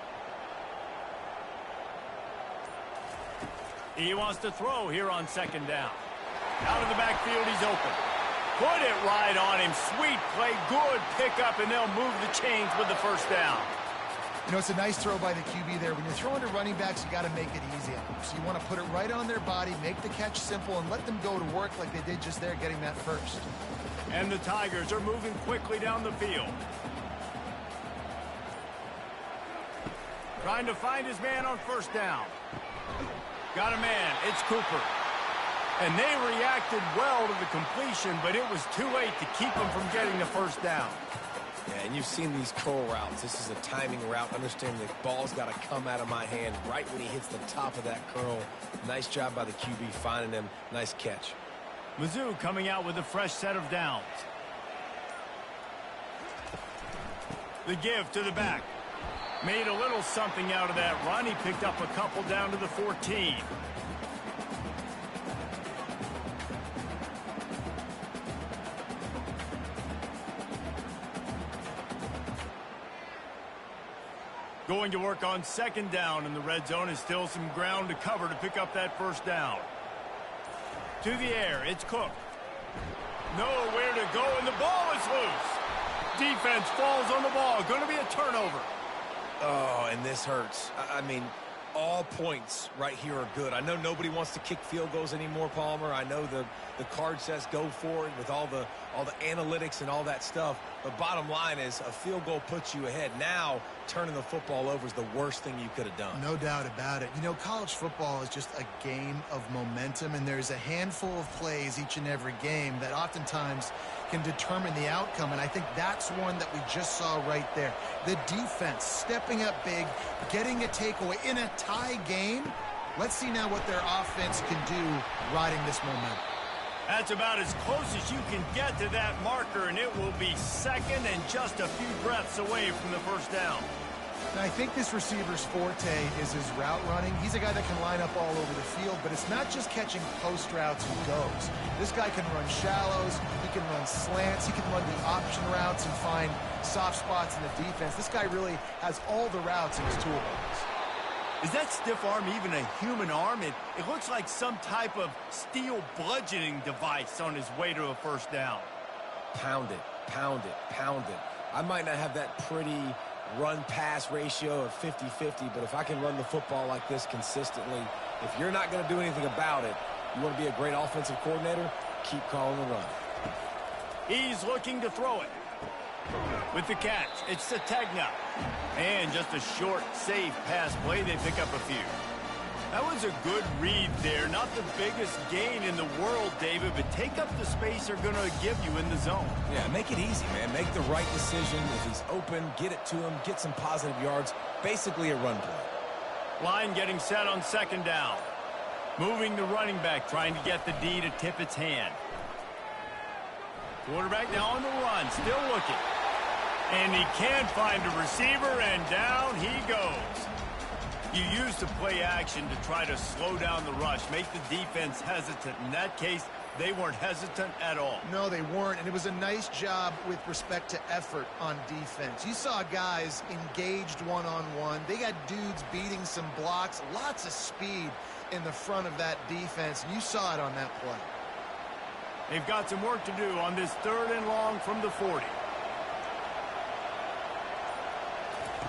Speaker 2: He wants to throw here on 2nd down. Out of the backfield, he's open. Put it right on him. Sweet play, good pickup, and they'll move the chains with the first down.
Speaker 3: You know, it's a nice throw by the QB there. When you're throwing to running backs, you got to make it easy on them. So you want to put it right on their body, make the catch simple, and let them go to work like they did just there, getting that first.
Speaker 2: And the Tigers are moving quickly down the field. Trying to find his man on first down. Got a man. It's Cooper. And they reacted well to the completion, but it was too late to keep them from getting the first down.
Speaker 4: Yeah, and you've seen these curl routes. This is a timing route. Understand the ball's got to come out of my hand right when he hits the top of that curl. Nice job by the QB finding him. Nice catch.
Speaker 2: Mizzou coming out with a fresh set of downs. The give to the back. Made a little something out of that run. He picked up a couple down to the 14. Going to work on 2nd down, and the red zone is still some ground to cover to pick up that first down. To the air, it's Cook. Nowhere to go, and the ball is loose. Defense falls on the ball. Going to be a turnover.
Speaker 4: Oh, and this hurts. I mean, all points right here are good. I know nobody wants to kick field goals anymore, Palmer. I know the card says go for it with all the analytics and all that stuff. But bottom line is a field goal puts you ahead. Now turning the football over is the worst thing you could have done.
Speaker 3: No doubt about it. You know, college football is just a game of momentum, and there's a handful of plays each and every game that oftentimes can determine the outcome, and I think that's one that we just saw right there. The defense stepping up big, getting a takeaway in a tie game. Let's see now what their offense can do riding this momentum.
Speaker 2: That's about as close as you can get to that marker, and it will be second and just a few breaths away from the first down.
Speaker 3: Now, I think this receiver's forte is his route running. He's a guy that can line up all over the field, but it's not just catching post routes and goes. This guy can run shallows, he can run slants, he can run the option routes and find soft spots in the defense. This guy really has all the routes in his toolbox.
Speaker 2: Is that stiff arm even a human arm? It looks like some type of steel bludgeoning device on his way to a first down.
Speaker 4: Pound it, pound it, pound it. I might not have that pretty run-pass ratio of 50-50, but if I can run the football like this consistently, if you're not going to do anything about it, you want to be a great offensive coordinator, keep calling the run.
Speaker 2: He's looking to throw it. With the catch, it's Sategna. And just a short, safe pass play, they pick up a few. That was a good read there. Not the biggest gain in the world, David, but take up the space they're going to give you in the zone.
Speaker 4: Yeah, make it easy, man. Make the right decision. If he's open, get it to him, get some positive yards. Basically a run play.
Speaker 2: Line getting set on second down. Moving the running back, trying to get the D to tip its hand. Quarterback now on the run, still looking. And he can't find a receiver, and down he goes. You use the play action to try to slow down the rush, make the defense hesitant. In that case, they weren't hesitant at all.
Speaker 3: No, they weren't, and it was a nice job with respect to effort on defense. You saw guys engaged one-on-one. They got dudes beating some blocks, lots of speed in the front of that defense, and you saw it on that play.
Speaker 2: They've got some work to do on this 3rd and long from the 40.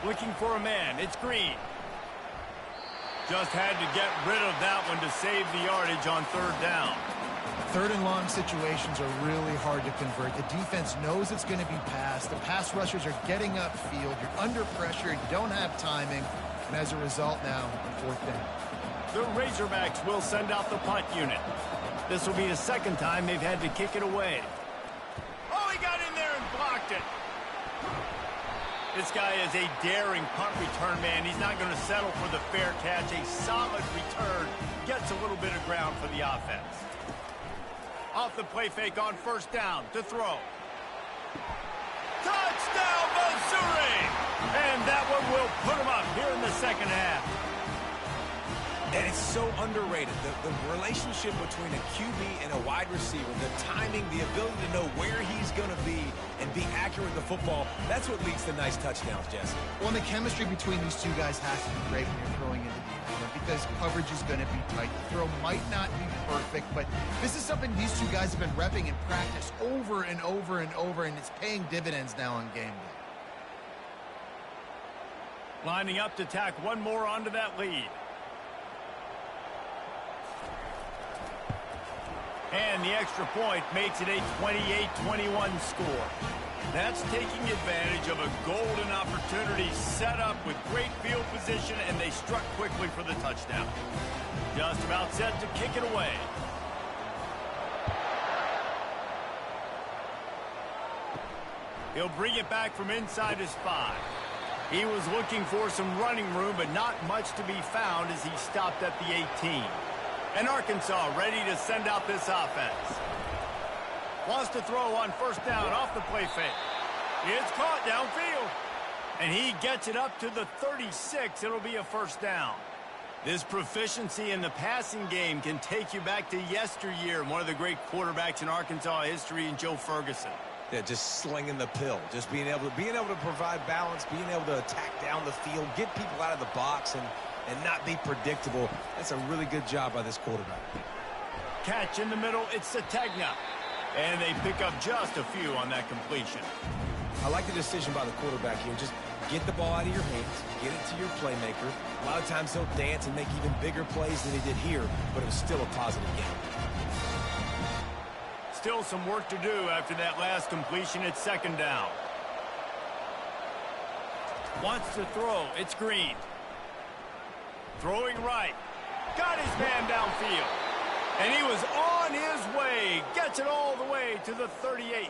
Speaker 2: Looking for a man, it's Green. Just had to get rid of that one to save the yardage on 3rd down.
Speaker 3: 3rd and long situations are really hard to convert. The defense knows it's going to be passed. The pass rushers are getting upfield. You're under pressure. You don't have timing. And as a result now, 4th down.
Speaker 2: The Razorbacks will send out the punt unit. This will be the 2nd time they've had to kick it away. Oh, he got in there and blocked it. This guy is a daring punt return man. He's not going to settle for the fair catch. A solid return. Gets a little bit of ground for the offense. Off the play fake on 1st down to throw. Touchdown, Missouri! And that one will put him up here in the 2nd half.
Speaker 4: And it's so underrated. The relationship between a QB and a wide receiver, the timing, the ability to know where he's going to be and be accurate with the football, that's what leads to nice touchdowns, Jesse.
Speaker 3: Well, and the chemistry between these two guys has to be great when you're throwing into the end because coverage is going to be tight. The throw might not be perfect, but this is something these two guys have been repping in practice over and over and over, and it's paying dividends now on game day.
Speaker 2: Lining up to tack one more onto that lead. And the extra point makes it a 28-21 score. That's taking advantage of a golden opportunity set up with great field position, and they struck quickly for the touchdown. Just about set to kick it away. He'll bring it back from inside his 5. He was looking for some running room, but not much to be found as he stopped at the 18. And Arkansas ready to send out this offense. Wants to throw on 1st down off the play fake. It's caught downfield. And he gets it up to the 36. It'll be a 1st down. This proficiency in the passing game can take you back to yesteryear. One of the great quarterbacks in Arkansas history, in Joe Ferguson.
Speaker 4: Yeah, just slinging the pill, just being able to provide balance, being able to attack down the field, get people out of the box, and not be predictable. That's a really good job by this quarterback.
Speaker 2: Catch in the middle, it's Sategna. And they pick up just a few on that completion.
Speaker 4: I like the decision by the quarterback here. Just get the ball out of your hands, get it to your playmaker. A lot of times he'll dance and make even bigger plays than he did here, but it was still a positive game.
Speaker 2: Still some work to do after that last completion at 2nd down. Wants to throw. It's Green. Throwing right. Got his man downfield. And he was on his way. Gets it all the way to the 38.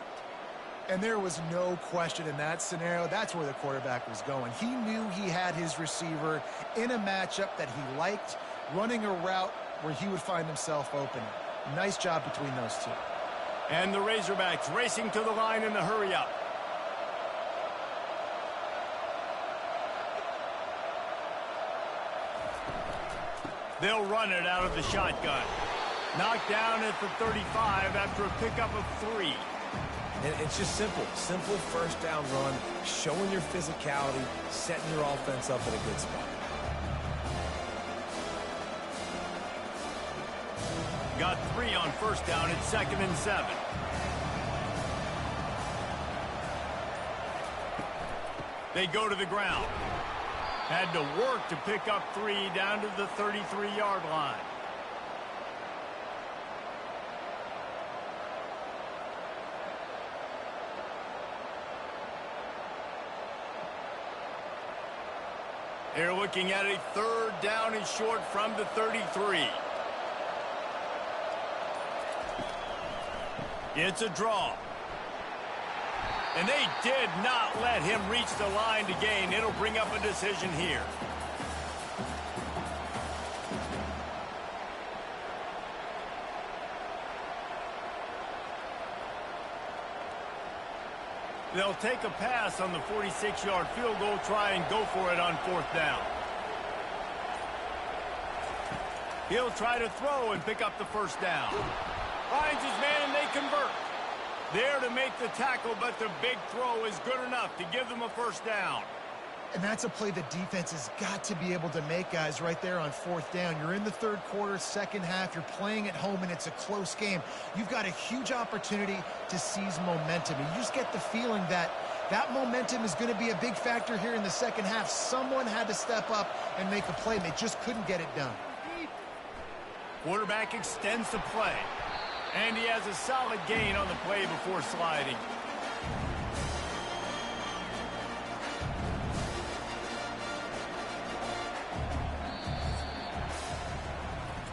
Speaker 3: And there was no question in that scenario. That's where the quarterback was going. He knew he had his receiver in a matchup that he liked, running a route where he would find himself open. Nice job between those two.
Speaker 2: And the Razorbacks racing to the line in the hurry-up. They'll run it out of the shotgun. Knocked down at the 35 after a pickup of 3.
Speaker 4: And it's just simple. Simple first down run, showing your physicality, setting your offense up in a good spot.
Speaker 2: Got 3 on first down at 2nd and 7. They go to the ground. Had to work to pick up 3 down to the 33-yard line. They're looking at a 3rd down and short from the 33. It's a draw. And they did not let him reach the line to gain. It'll bring up a decision here. They'll take a pass on the 46-yard field goal, try and go for it on 4th down. He'll try to throw and pick up the 1st down. Finds his man and they convert. There to make the tackle, but the big throw is good enough to give them a 1st down.
Speaker 3: And that's a play the defense has got to be able to make, guys, right there on 4th down. You're in the 3rd quarter, 2nd half. You're playing at home, and it's a close game. You've got a huge opportunity to seize momentum. And you just get the feeling that that momentum is going to be a big factor here in the 2nd half. Someone had to step up and make a play, and they just couldn't get it done.
Speaker 2: Quarterback extends the play. And he has a solid gain on the play before sliding.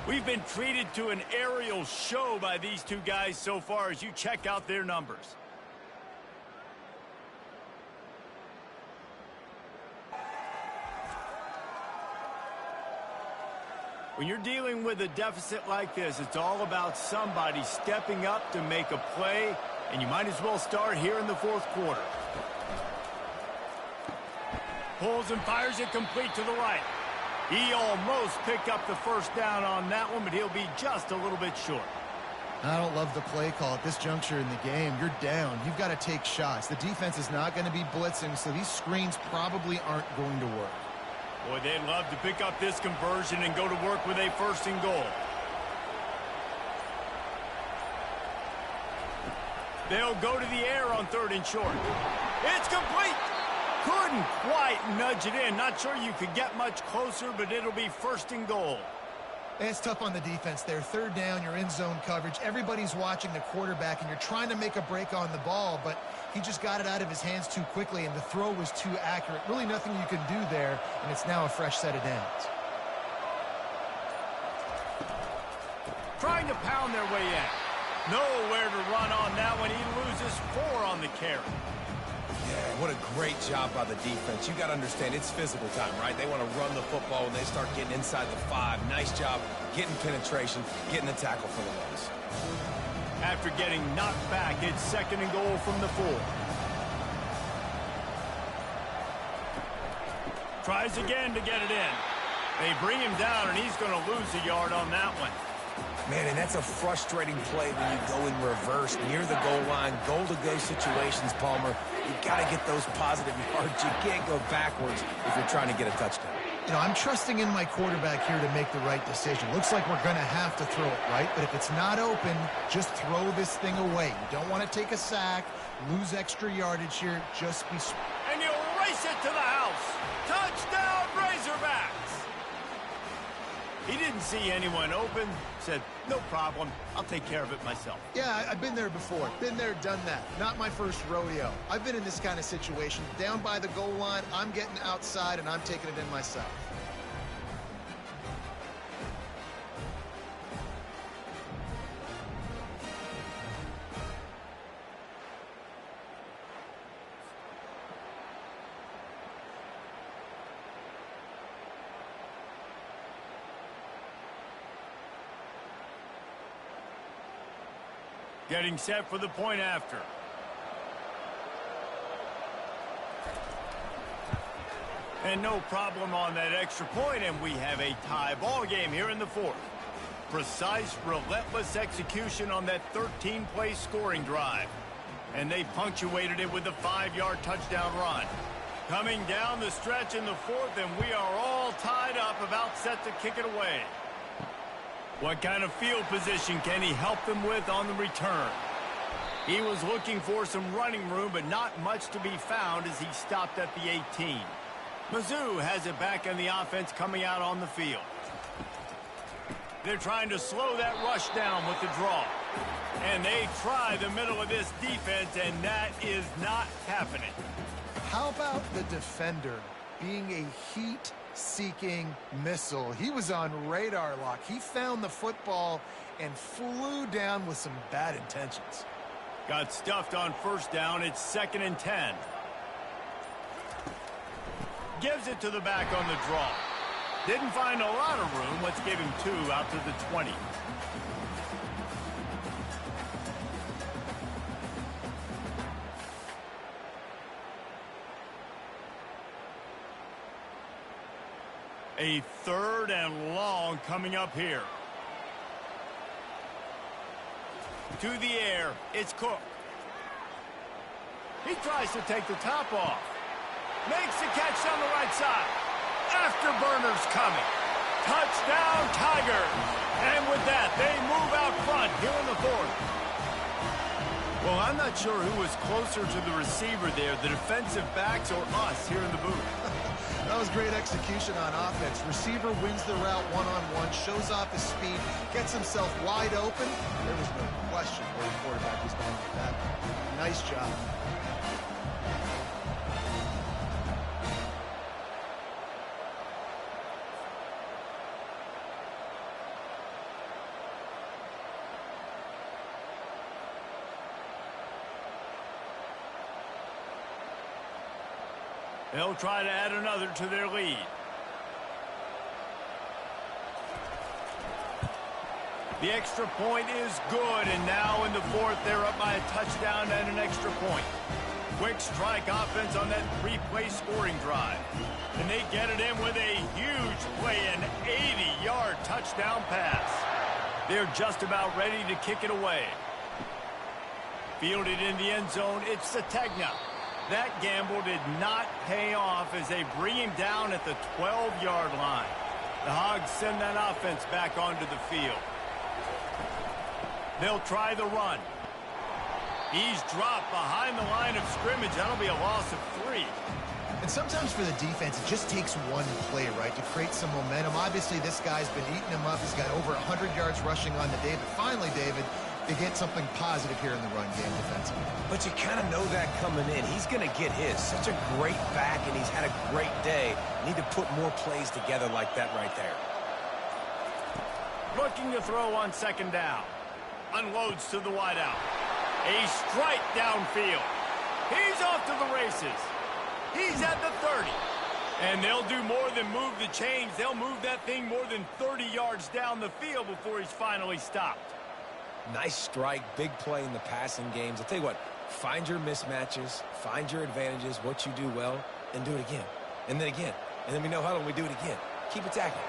Speaker 2: We've been treated to an aerial show by these two guys so far as you check out their numbers. When you're dealing with a deficit like this, it's all about somebody stepping up to make a play, and you might as well start here in the 4th quarter. Pulls and fires it complete to the right. He almost picked up the 1st down on that one, but he'll be just a little bit short.
Speaker 3: I don't love the play call at this juncture in the game. You're down. You've got to take shots. The defense is not going to be blitzing, so these screens probably aren't going to work.
Speaker 2: Boy, they'd love to pick up this conversion and go to work with a 1st and goal. They'll go to the air on 3rd and short. It's complete. Couldn't quite nudge it in. Not sure you could get much closer, but it'll be 1st and goal.
Speaker 3: It's tough on the defense there. 3rd down, you're in zone coverage. Everybody's watching the quarterback, and you're trying to make a break on the ball, but he just got it out of his hands too quickly, and the throw was too accurate. Really nothing you can do there, and it's now a fresh set of downs.
Speaker 2: Trying to pound their way in. Nowhere to run on that one. He loses 4 on the carry.
Speaker 4: Yeah, what a great job by the defense. You got to understand, it's physical time, right? They want to run the football when they start getting inside the 5. Nice job getting penetration, getting the tackle for the loss.
Speaker 2: After getting knocked back, it's 2nd and goal from the 4. Tries again to get it in. They bring him down, and he's going to lose a yard on that one.
Speaker 4: Man, and that's a frustrating play when you go in reverse near the goal line, goal-to-go situations, Palmer. You've got to get those positive yards. You can't go backwards if you're trying to get a touchdown.
Speaker 3: You know, I'm trusting in my quarterback here to make the right decision. Looks like we're going to have to throw it, right? But if it's not open, just throw this thing away. You don't want to take a sack, lose extra yardage here. Just be smart.
Speaker 2: And he'll race it to the house. Touchdown, Razorbacks! He didn't see anyone open, said, no problem, I'll take care of it myself.
Speaker 3: Yeah, I've been there before. Been there, done that. Not my first rodeo. I've been in this kind of situation. Down by the goal line, I'm getting outside, and I'm taking it in myself.
Speaker 2: Getting set for the point after. And no problem on that extra point, and we have a tie ball game here in the fourth. Precise, relentless execution on that 13-play scoring drive. And they punctuated it with a 5-yard touchdown run. Coming down the stretch in the fourth, and we are all tied up, about set to kick it away. What kind of field position can he help them with on the return? He was looking for some running room, but not much to be found as he stopped at the 18. Mizzou has it back in the offense coming out on the field. They're trying to slow that rush down with the draw. And they try the middle of this defense, and that is not happening.
Speaker 3: How about the defender being a heat-seeking missile? He was on radar lock. He found the football and flew down with some bad intentions.
Speaker 2: Got stuffed on first down. It's 2nd and 10. Gives it to the back on the draw. Didn't find a lot of room. Let's give him 2 out to the 20. A 3rd and long coming up here. To the air, it's Cook. He tries to take the top off. Makes the catch down the right side. Afterburner's coming. Touchdown, Tigers. And with that, they move out front here in the fourth. Well, I'm not sure who was closer to the receiver there, the defensive backs or us here in the booth.
Speaker 3: That was great execution on offense. Receiver wins the route one-on-one, shows off his speed, gets himself wide open. There was no question where the quarterback was going with that. Nice job.
Speaker 2: They'll try to add another to their lead. The extra point is good, and now in the fourth, they're up by a touchdown and an extra point. Quick strike offense on that 3-play scoring drive. And they get it in with a huge play, an 80-yard touchdown pass. They're just about ready to kick it away. Fielded in the end zone, it's Sategna. That gamble did not pay off as they bring him down at the 12-yard line. The Hogs send that offense back onto the field. They'll try the run. He's dropped behind the line of scrimmage. That'll be a loss of 3.
Speaker 3: And sometimes for the defense, it just takes one play, right, to create some momentum. Obviously, this guy's been eating him up. He's got over 100 yards rushing on the day. But finally, David, they get something positive here in the run game defensively.
Speaker 4: But you kind of know that coming in. He's going to get his. Such a great back, and he's had a great day. Need to put more plays together like that right there.
Speaker 2: Looking to throw on 2nd down. Unloads to the wideout. A strike downfield. He's off to the races. He's at the 30. And they'll do more than move the chains. They'll move that thing more than 30 yards down the field before he's finally stopped.
Speaker 4: Nice strike, big play in the passing games. I'll tell you what, find your mismatches, find your advantages, what you do well, and do it again. And then again. And then we know how long we do it again. Keep attacking.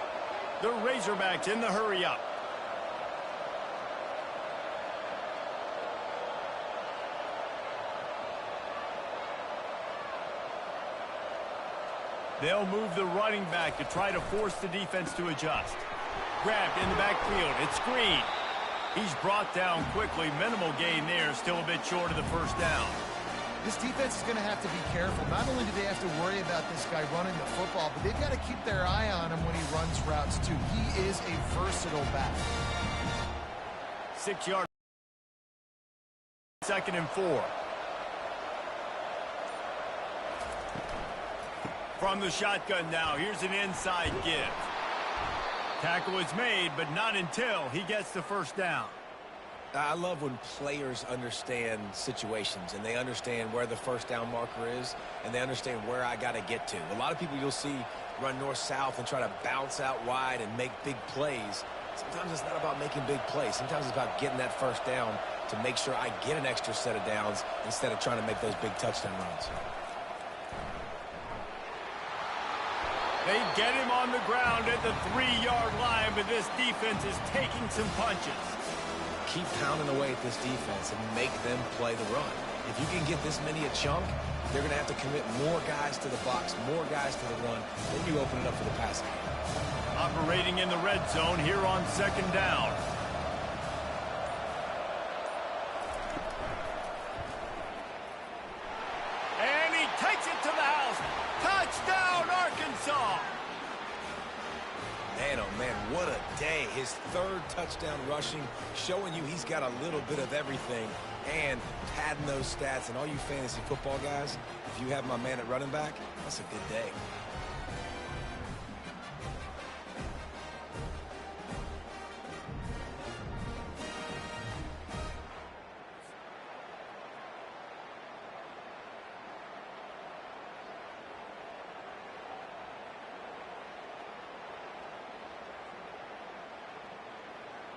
Speaker 2: The Razorbacks in the hurry up. They'll move the running back to try to force the defense to adjust. Grabbed in the backfield. It's Green. He's brought down quickly. Minimal gain there. Still a bit short of the first down.
Speaker 3: This defense is going to have to be careful. Not only do they have to worry about this guy running the football, but they've got to keep their eye on him when he runs routes, too. He is a versatile back.
Speaker 2: 6 yards. 2nd and 4. From the shotgun now, here's an inside give. Tackle is made, but not until he gets the first down.
Speaker 4: I love when players understand situations and they understand where the first down marker is and they understand where I got to get to. A lot of people you'll see run north-south and try to bounce out wide and make big plays. Sometimes it's not about making big plays. Sometimes it's about getting that first down to make sure I get an extra set of downs instead of trying to make those big touchdown runs.
Speaker 2: They get him on the ground at the 3-yard line, but this defense is taking some punches.
Speaker 4: Keep pounding away at this defense and make them play the run. If you can get this many a chunk, they're going to have to commit more guys to the box, more guys to the run. Then you open it up for the passing.
Speaker 2: Operating in the red zone here on 2nd down. And he takes it to the house. Touchdown, Arkansas!
Speaker 4: Man, oh man, what a day. His 3rd touchdown rushing, showing you he's got a little bit of everything and padding those stats. And all you fantasy football guys, if you have my man at running back, that's a good day.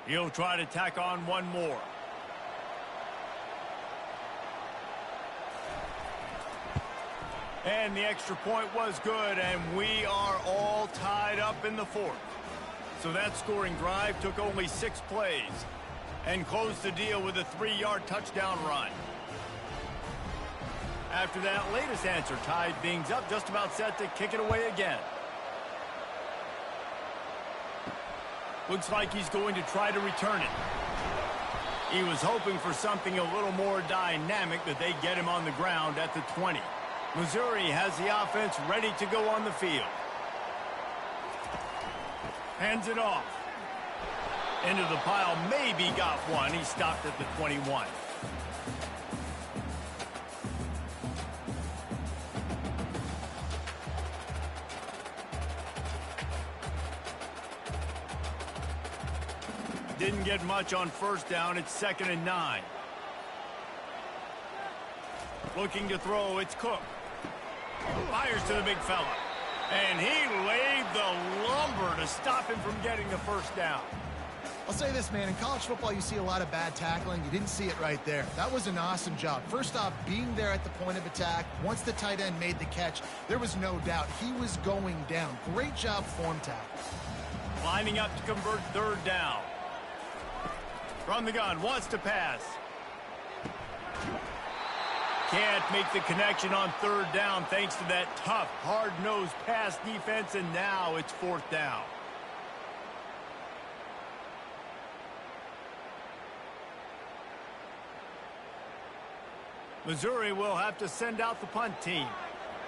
Speaker 2: He'll try to tack on one more. And the extra point was good, and we are all tied up in the 4th. So that scoring drive took only 6 plays and closed the deal with a 3-yard touchdown run. After that latest answer tied things up, just about set to kick it away again. Looks like he's going to try to return it. He was hoping for something a little more dynamic, that they get him on the ground at the 20. Missouri has the offense ready to go on the field. Hands it off. Into the pile, maybe got one. He stopped at the 21. Didn't get much on 1st down. It's 2nd and 9. Looking to throw, it's Cook. Fires to the big fella. And he laid the lumber to stop him from getting the first down.
Speaker 3: I'll say this, man. In college football, you see a lot of bad tackling. You didn't see it right there. That was an awesome job. First off, being there at the point of attack. Once the tight end made the catch, there was no doubt he was going down. Great job form tackle.
Speaker 2: Lining up to convert 3rd down. From the gun, wants to pass. Can't make the connection on 3rd down thanks to that tough, hard-nosed pass defense, and now it's 4th down. Missouri will have to send out the punt team.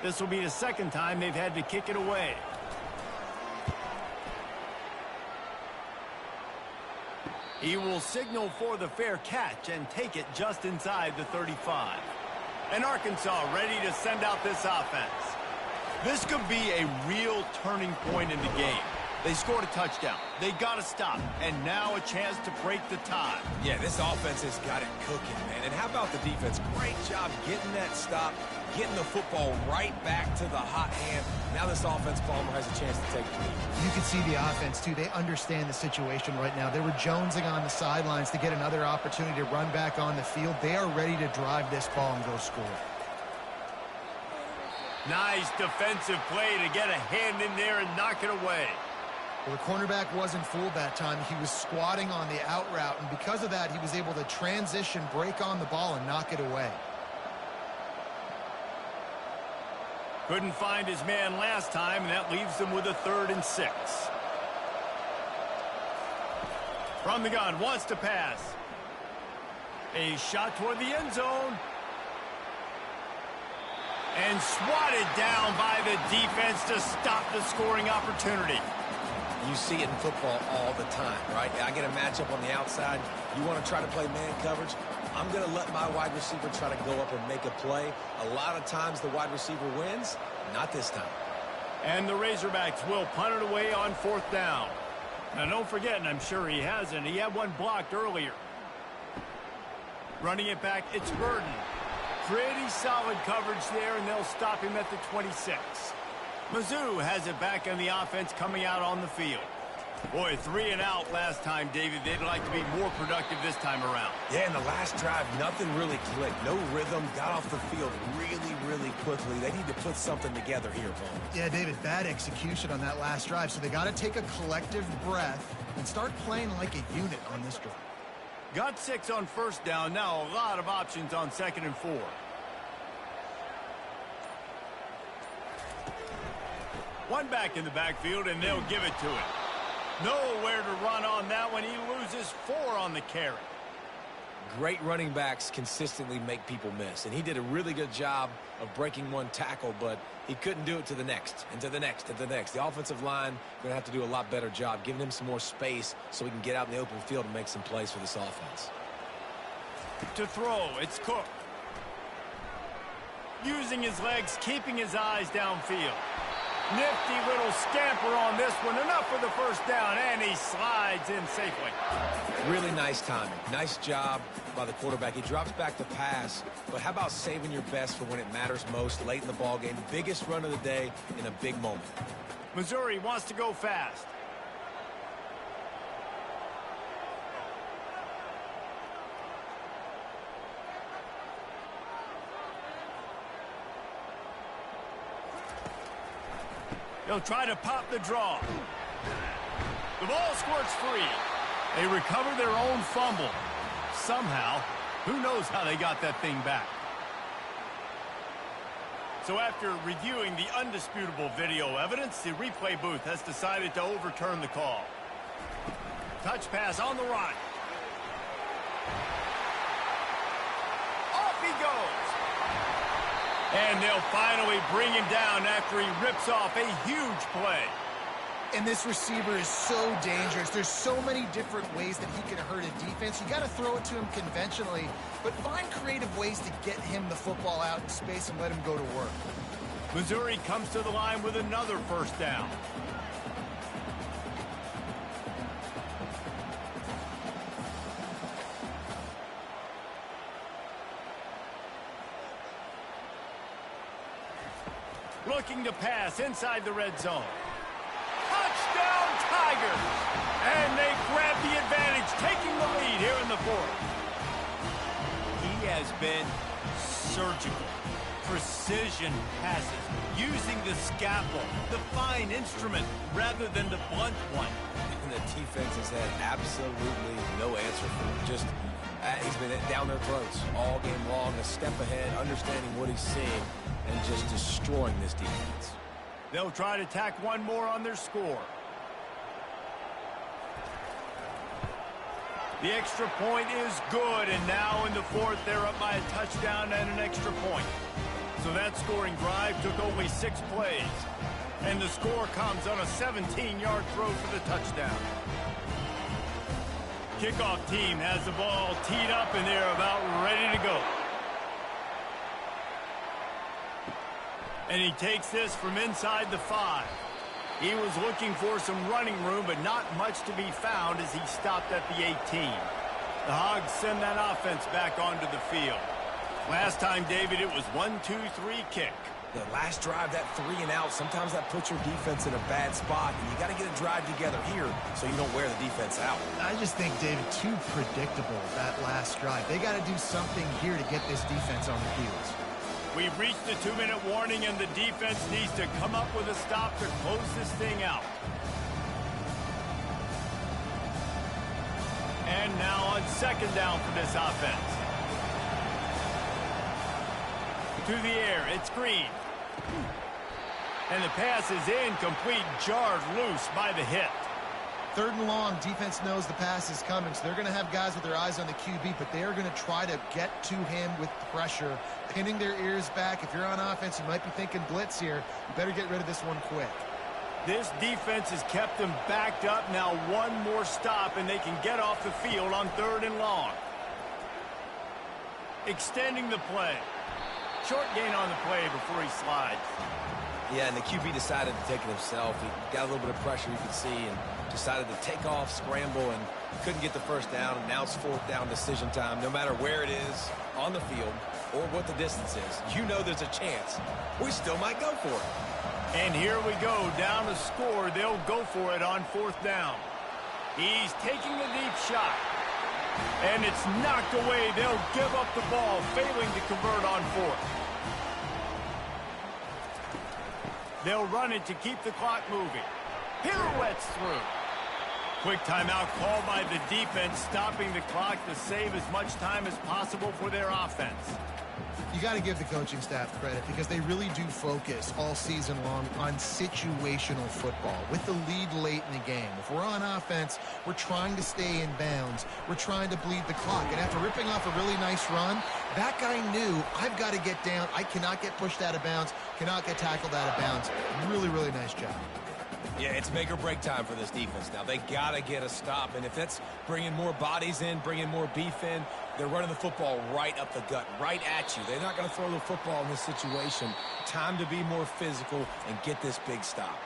Speaker 2: This will be the 2nd time they've had to kick it away. He will signal for the fair catch and take it just inside the 35. And Arkansas ready to send out this offense. This could be a real turning point in the game. They scored a touchdown. They got to stop. And now a chance to break the tie.
Speaker 4: Yeah, this offense has got it cooking, man. And how about the defense? Great job getting that stop, getting the football right back to the hot hand. Now this offense, Palmer, has a chance to take the lead.
Speaker 3: You can see the offense, too. They understand the situation right now. They were jonesing on the sidelines to get another opportunity to run back on the field. They are ready to drive this ball and go score.
Speaker 2: Nice defensive play to get a hand in there and knock it away.
Speaker 3: Well, the cornerback wasn't fooled that time. He was squatting on the out route, and because of that, he was able to transition, break on the ball, and knock it away.
Speaker 2: Couldn't find his man last time, and that leaves them with a 3rd and 6. From the gun, wants to pass. A shot toward the end zone. And swatted down by the defense to stop the scoring opportunity.
Speaker 4: You see it in football all the time, right? I get a matchup on the outside. You want to try to play man coverage? I'm going to let my wide receiver try to go up and make a play. A lot of times the wide receiver wins. Not this time.
Speaker 2: And the Razorbacks will punt it away on 4th down. Now, don't forget, and I'm sure he hasn't, he had one blocked earlier. Running it back, it's Burton. Pretty solid coverage there, and they'll stop him at the 26. Mizzou has it back in the offense coming out on the field. Boy, 3 and out last time, David. They'd like to be more productive this time around.
Speaker 4: Yeah, in the last drive, nothing really clicked. No rhythm, got off the field really quickly. They need to put something together here, Paul.
Speaker 3: Yeah, David, bad execution on that last drive, so they got to take a collective breath and start playing like a unit on this drive.
Speaker 2: Got 6 on 1st down. Now a lot of options on 2nd and 4. One back in the backfield, and they'll give it to him. Nowhere to run on that one. He loses 4 on the carry.
Speaker 4: Great running backs consistently make people miss, and he did a really good job of breaking one tackle, but he couldn't do it to the next, and to the next, and to the next. The offensive line going to have to do a lot better job, giving him some more space so he can get out in the open field and make some plays for this offense.
Speaker 2: To throw, it's Cook. Using his legs, keeping his eyes downfield. Nifty little scamper on this one. Enough for the 1st down, and he slides in safely.
Speaker 4: Really nice timing. Nice job by the quarterback. He drops back to pass, but how about saving your best for when it matters most late in the ballgame? Biggest run of the day in a big moment.
Speaker 2: Missouri wants to go fast. They'll try to pop the draw. The ball squirts free. They recover their own fumble. Somehow, who knows how they got that thing back. So after reviewing the undisputable video evidence, the replay booth has decided to overturn the call. Touch pass on the right. Off he goes. And they'll finally bring him down after he rips off a huge play.
Speaker 3: And this receiver is so dangerous. There's so many different ways that he can hurt a defense. You got to throw it to him conventionally, but find creative ways to get him the football out in space and let him go to work.
Speaker 2: Missouri comes to the line with another 1st down. Looking to pass inside the red zone. Touchdown, Tigers! And they grab the advantage, taking the lead here in the 4th. He has been surgical. Precision passes, using the scalpel, the fine instrument, rather than the blunt one.
Speaker 4: And the defense has had absolutely no answer for him. Just, he's been down their throats all game long, a step ahead, understanding what he's seeing, and just destroying this defense.
Speaker 2: They'll try to tack one more on their score. The extra point is good, and now in the 4th, they're up by a touchdown and an extra point. So that scoring drive took only 6 plays. And the score comes on a 17-yard throw for the touchdown. Kickoff team has the ball teed up, and they're about ready to go. And he takes this from inside the 5. He was looking for some running room, but not much to be found as he stopped at the 18. The Hogs send that offense back onto the field. Last time, David, it was 1-2-3 kick.
Speaker 4: The last drive, that 3 and out, sometimes that puts your defense in a bad spot, and you got to get a drive together here so you don't wear the defense out.
Speaker 3: I just think, David, too predictable, that last drive. They got to do something here to get this defense on the heels.
Speaker 2: We've reached the 2-minute warning, and the defense needs to come up with a stop to close this thing out. And now on 2nd down for this offense. To the air, it's Green. And the pass is incomplete, jarred loose by the hit.
Speaker 3: 3rd and long, defense knows the pass is coming, so they're going to have guys with their eyes on the QB, but they are going to try to get to him with pressure, pinning their ears back. If you're on offense, you might be thinking blitz here. You better get rid of this one quick.
Speaker 2: This defense has kept them backed up. Now one more stop, and they can get off the field on 3rd and long. Extending the play. Short gain on the play before he slides.
Speaker 4: Yeah, and the QB decided to take it himself. He got a little bit of pressure, you could see, and decided to take off, scramble, and couldn't get the first down. And now it's 4th down decision time. No matter where it is on the field or what the distance is, you know there's a chance. We still might go for it.
Speaker 2: And here we go, down to score. They'll go for it on 4th down. He's taking a deep shot. And it's knocked away. They'll give up the ball, failing to convert on 4th. They'll run it to keep the clock moving. Pirouettes through. Quick timeout called by the defense, stopping the clock to save as much time as possible for their offense.
Speaker 3: You got to give the coaching staff credit because they really do focus all season long on situational football with the lead late in the game. If we're on offense, we're trying to stay in bounds. We're trying to bleed the clock. And after ripping off a really nice run, that guy knew, I've got to get down. I cannot get pushed out of bounds, cannot get tackled out of bounds. Really, really nice job.
Speaker 4: Yeah, it's make or break time for this defense now. They got to get a stop, and if that's bringing more bodies in, bringing more beef in, they're running the football right up the gut, right at you. They're not going to throw the football in this situation. Time to be more physical and get this big stop.